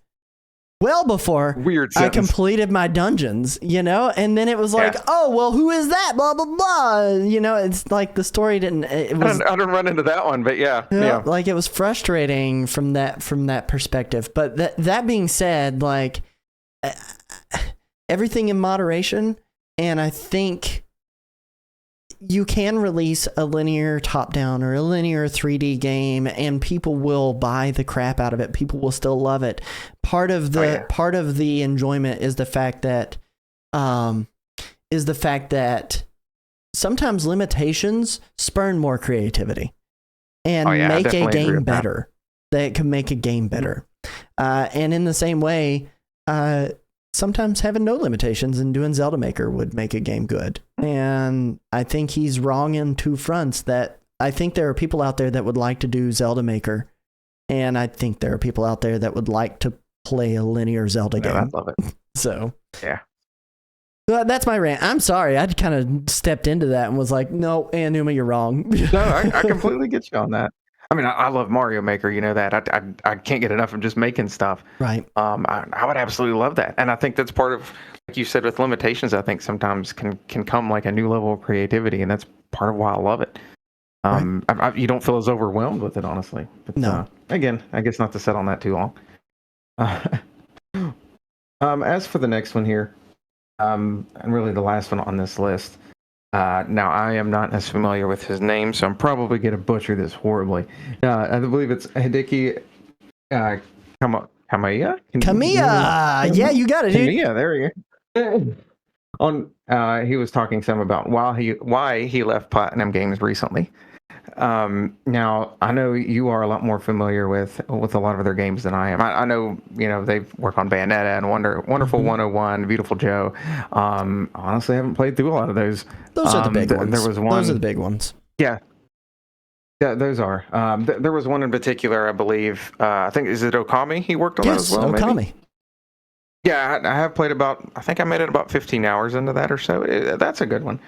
well before Weird I sentence. completed my dungeons, you know? And then it was like, Yeah. oh, well, who is that? Blah, blah, blah. You know, it's like the story didn't, it was, I didn't run into that one, but yeah. you know, Yeah. like it was frustrating from that perspective. But that being said, like everything in moderation. And I think you can release a linear top-down or a linear 3D game, and people will buy the crap out of it. People will still love it. Part of the enjoyment is the fact that sometimes limitations spurn more creativity and make a game better. That can make a game better. And in the same way, sometimes having no limitations and doing Zelda Maker would make a game good. And I think he's wrong in two fronts. That I think there are people out there that would like to do Zelda Maker, and I think there are people out there that would like to play a linear Zelda game. I love it. So yeah. But that's my rant. I'm sorry. I kind of stepped into that and was like, no, Anuma, you're wrong. No, I completely get you on that. I mean, I love Mario Maker. You know that. I can't get enough of just making stuff. Right. I would absolutely love that, and I think that's part of, like you said, with limitations. I think sometimes can come like a new level of creativity, and that's part of why I love it. Right. You don't feel as overwhelmed with it, honestly. But, no. Again, I guess not to sit on that too long. As for the next one here, and really the last one on this list. Now, I am not as familiar with his name, so I'm probably going to butcher this horribly. I believe it's Hideki Kamiya? Kamiya! Yeah, you got it, dude. Kamiya, there you go. He was talking some about why he left Platinum Games recently. Now, I know you are a lot more familiar with a lot of their games than I am. I know, they work on Bayonetta and Wonderful 101, Beautiful Joe. Honestly, I haven't played through a lot of those. Those are the big ones. There was one. Those are the big ones. Yeah. Yeah, those are. There was one in particular, I believe. I think, is it Okami? He worked on that as well, Okami. Maybe? Yeah, I have played I think I made it about 15 hours into that or so. That's a good one.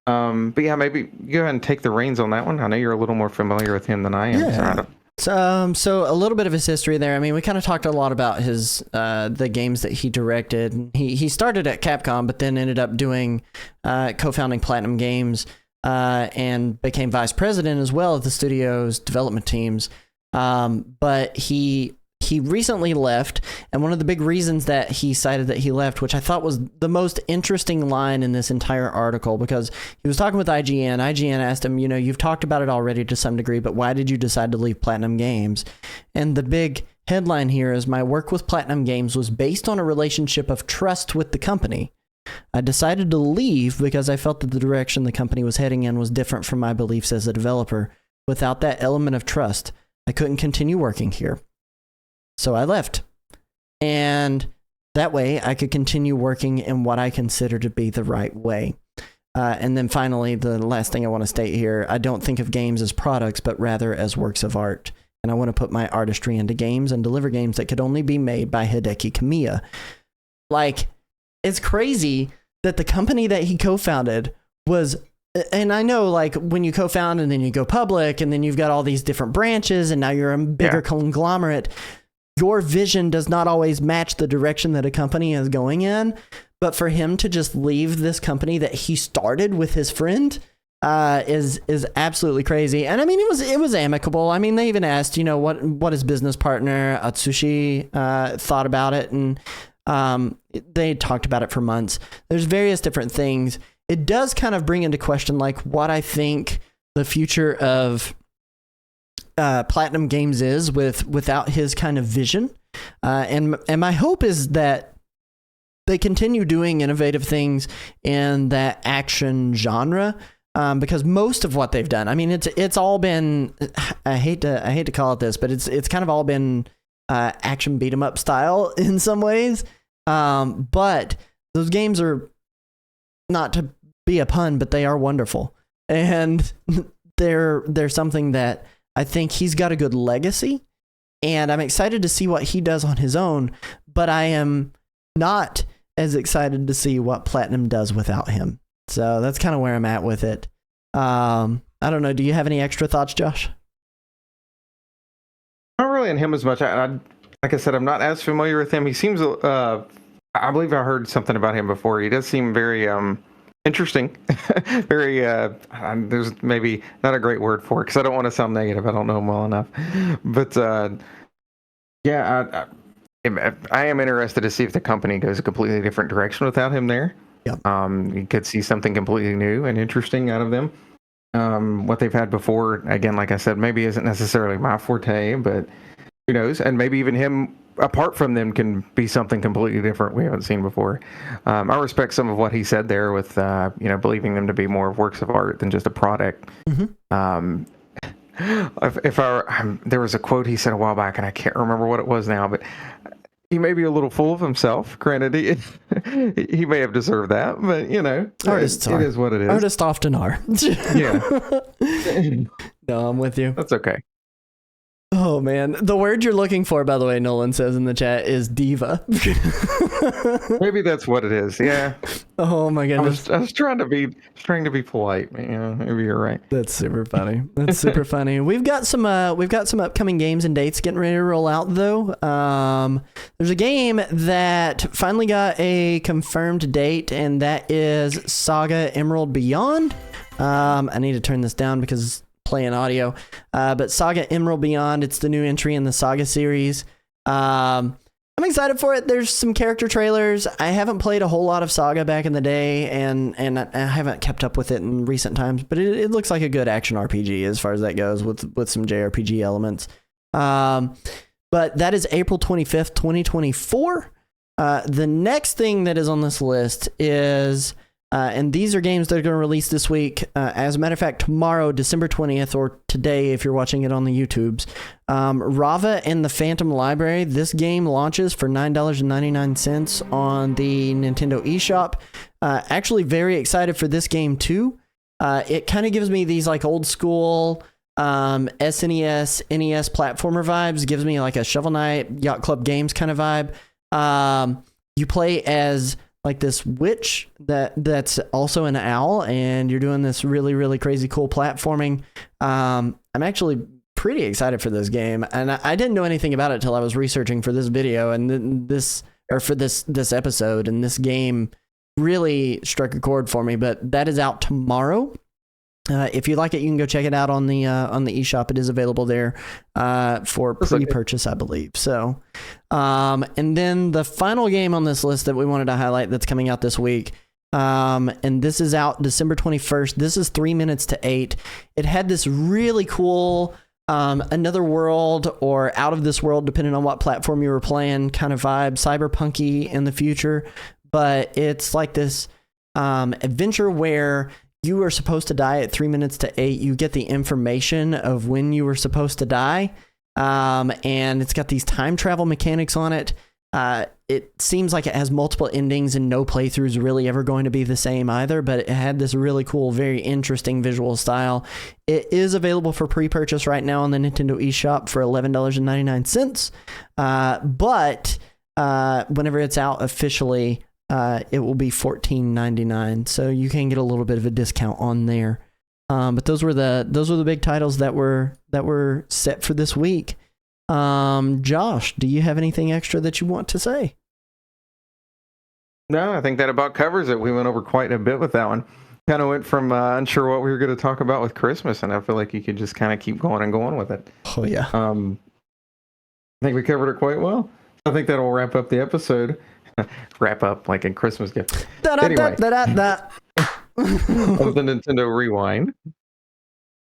But yeah, maybe go ahead and take the reins on that one. I know you're a little more familiar with him than I am. Yeah. So a little bit of his history there. I mean, we kind of talked a lot about his the games that he directed. He started at Capcom, but then ended up doing co-founding Platinum Games and became vice president as well of the studio's development teams. But he recently left, and one of the big reasons that he cited that he left, which I thought was the most interesting line in this entire article, because he was talking with IGN. IGN asked him, you've talked about it already to some degree, but why did you decide to leave Platinum Games? And the big headline here is, my work with Platinum Games was based on a relationship of trust with the company. I decided to leave because I felt that the direction the company was heading in was different from my beliefs as a developer. Without that element of trust, I couldn't continue working here. So I left. And that way I could continue working in what I consider to be the right way. And then finally, the last thing I want to state here, I don't think of games as products, but rather as works of art. And I want to put my artistry into games and deliver games that could only be made by Hideki Kamiya. Like, it's crazy that the company that he co-founded was, and I know, like, when you co-found and then you go public and then you've got all these different branches and now you're a bigger conglomerate, your vision does not always match the direction that a company is going in. But for him to just leave this company that he started with his friend is absolutely crazy. And I mean, it was amicable. I mean, they even asked, what his business partner Atsushi thought about it, and they talked about it for months. There's various different things. It does kind of bring into question, like, what I think the future of Platinum Games is without his kind of vision, and my hope is that they continue doing innovative things in that action genre, because most of what they've done, I mean, it's all been, I hate to call it this, but it's kind of all been action beat 'em up style in some ways, but those games are, not to be a pun, but they are wonderful, and they're something that I think he's got a good legacy, and I'm excited to see what he does on his own, but I am not as excited to see what Platinum does without him. So that's kind of where I'm at with it. I don't know. Do you have any extra thoughts, Josh? Not really on him as much. I like I said, I'm not as familiar with him. He seems, I believe I heard something about him before. He does seem very interesting. Very, there's maybe not a great word for it because I don't want to sound negative. I don't know him well enough. But yeah, I am interested to see if the company goes a completely different direction without him there. Yep. You could see something completely new and interesting out of them. What they've had before, again, like I said, maybe isn't necessarily my forte, but who knows? And maybe even him, apart from them, can be something completely different we haven't seen before. I respect some of what he said there with, believing them to be more works of art than just a product. Mm-hmm. There was a quote he said a while back, and I can't remember what it was now, but he may be a little full of himself. Granted, he may have deserved that, but it is what it is. Artists often are. Yeah. No, I'm with you. That's okay. Oh man, the word you're looking for, by the way, Nolan says in the chat, is diva. Maybe that's what it is. Yeah. Oh my goodness. I was trying to be polite. Yeah, maybe you're right. That's super funny. That's super funny. We've got some upcoming games and dates getting ready to roll out though. There's a game that finally got a confirmed date, and that is Saga Emerald Beyond. I need to turn this down because playing audio, but Saga Emerald Beyond, it's the new entry in the Saga series. I'm excited for it. There's some character trailers. I haven't played a whole lot of Saga back in the day, and I haven't kept up with it in recent times, but it looks like a good action RPG as far as that goes, with some JRPG elements. But that is April 25th, 2024. The next thing that is on this list is and these are games that are going to release this week. As a matter of fact, tomorrow, December 20th, or today if you're watching it on the YouTubes, Rava and the Phantom Library. This game launches for $9.99 on the Nintendo eShop. Actually very excited for this game too. It kind of gives me these like old school SNES, NES platformer vibes. Gives me like a Shovel Knight, Yacht Club Games kind of vibe. You play as like this witch that's also an owl, and you're doing this really, really crazy cool platforming. I'm actually pretty excited for this game, and I didn't know anything about it till I was researching for this video and this episode, and this game really struck a chord for me. But that is out tomorrow. If you like it, you can go check it out on the eShop. It is available there for pre-purchase, I believe. So, and then the final game on this list that we wanted to highlight that's coming out this week, and this is out December 21st. This is 3 minutes to 8. It had this really cool another world or out of this world, depending on what platform you were playing, kind of vibe, cyberpunky in the future. But it's like this adventure where you are supposed to die at 3 minutes to 8. You get the information of when you were supposed to die. And it's got these time travel mechanics on it. It seems like it has multiple endings, and no playthrough is really ever going to be the same either, but it had this really cool, very interesting visual style. It is available for pre-purchase right now on the Nintendo eShop for $11.99. But whenever it's out officially, it will be $14.99, so you can get a little bit of a discount on there. But those were the big titles that were set for this week. Josh, do you have anything extra that you want to say? No, I think that about covers it. We went over quite a bit with that one. Kind of went from unsure what we were going to talk about with Christmas, and I feel like you could just kind of keep going and going with it. Oh yeah. I think we covered it quite well. I think that'll wrap up the episode. Wrap up like a Christmas gift. Anyway, of the Nintendo Rewind.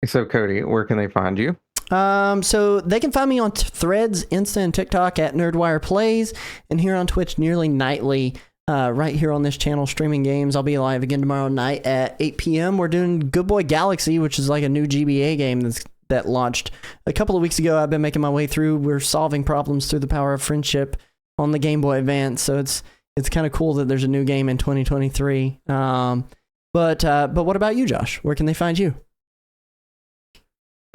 So Cody, where can they find you? So they can find me on Threads, Insta, and TikTok at Nerdwire Plays, and here on Twitch nearly nightly, right here on this channel, streaming games. I'll be live again tomorrow night at 8 p.m. We're doing Good Boy Galaxy, which is like a new GBA game that launched a couple of weeks ago. I've been making my way through. We're solving problems through the power of friendship on the Game Boy Advance, so it's kind of cool that there's a new game in 2023. But what about you, Josh? Where can they find you?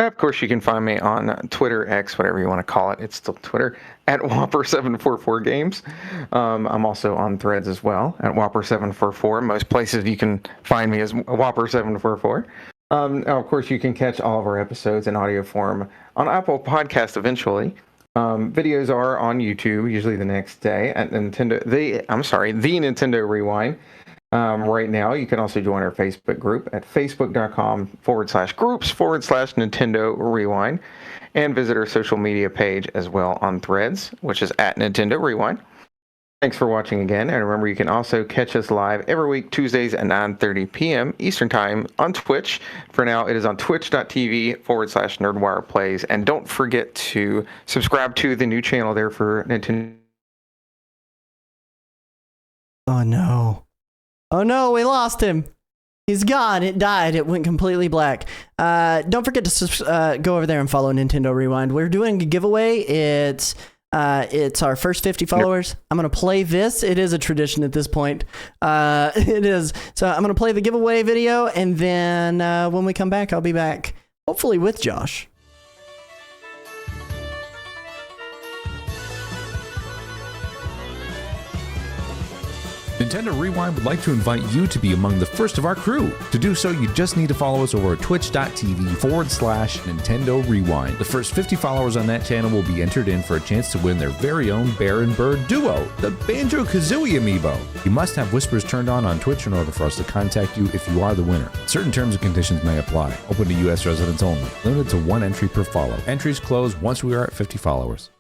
Of course, you can find me on Twitter, X, whatever you want to call it. It's still Twitter, at Whopper744Games. I'm also on Threads as well, at Whopper744. Most places you can find me as Whopper744. Of course, you can catch all of our episodes in audio form on Apple Podcast eventually. Videos are on YouTube, usually the next day at the Nintendo Rewind. Right now, you can also join our Facebook group at facebook.com/groups/Nintendo Rewind, and visit our social media page as well on Threads, which is at Nintendo Rewind. Thanks for watching again, and remember you can also catch us live every week Tuesdays at 9:30 p.m. Eastern Time on Twitch. For now, it is on twitch.tv/NerdWirePlays, and don't forget to subscribe to the new channel there for Nintendo. Oh no. Oh no, we lost him. He's gone. It died. It went completely black. Don't forget to go over there and follow Nintendo Rewind. We're doing a giveaway. It's our first 50 followers. I'm going to play this. It is a tradition at this point. It is. So I'm going to play the giveaway video, and then when we come back, I'll be back, hopefully with Josh. Nintendo Rewind would like to invite you to be among the first of our crew. To do so, you just need to follow us over at twitch.tv/Nintendo Rewind. The first 50 followers on that channel will be entered in for a chance to win their very own Bear and Bird duo, the Banjo-Kazooie amiibo. You must have whispers turned on Twitch in order for us to contact you if you are the winner. Certain terms and conditions may apply. Open to U.S. residents only. Limited to 1 entry per follow. Entries close once we are at 50 followers.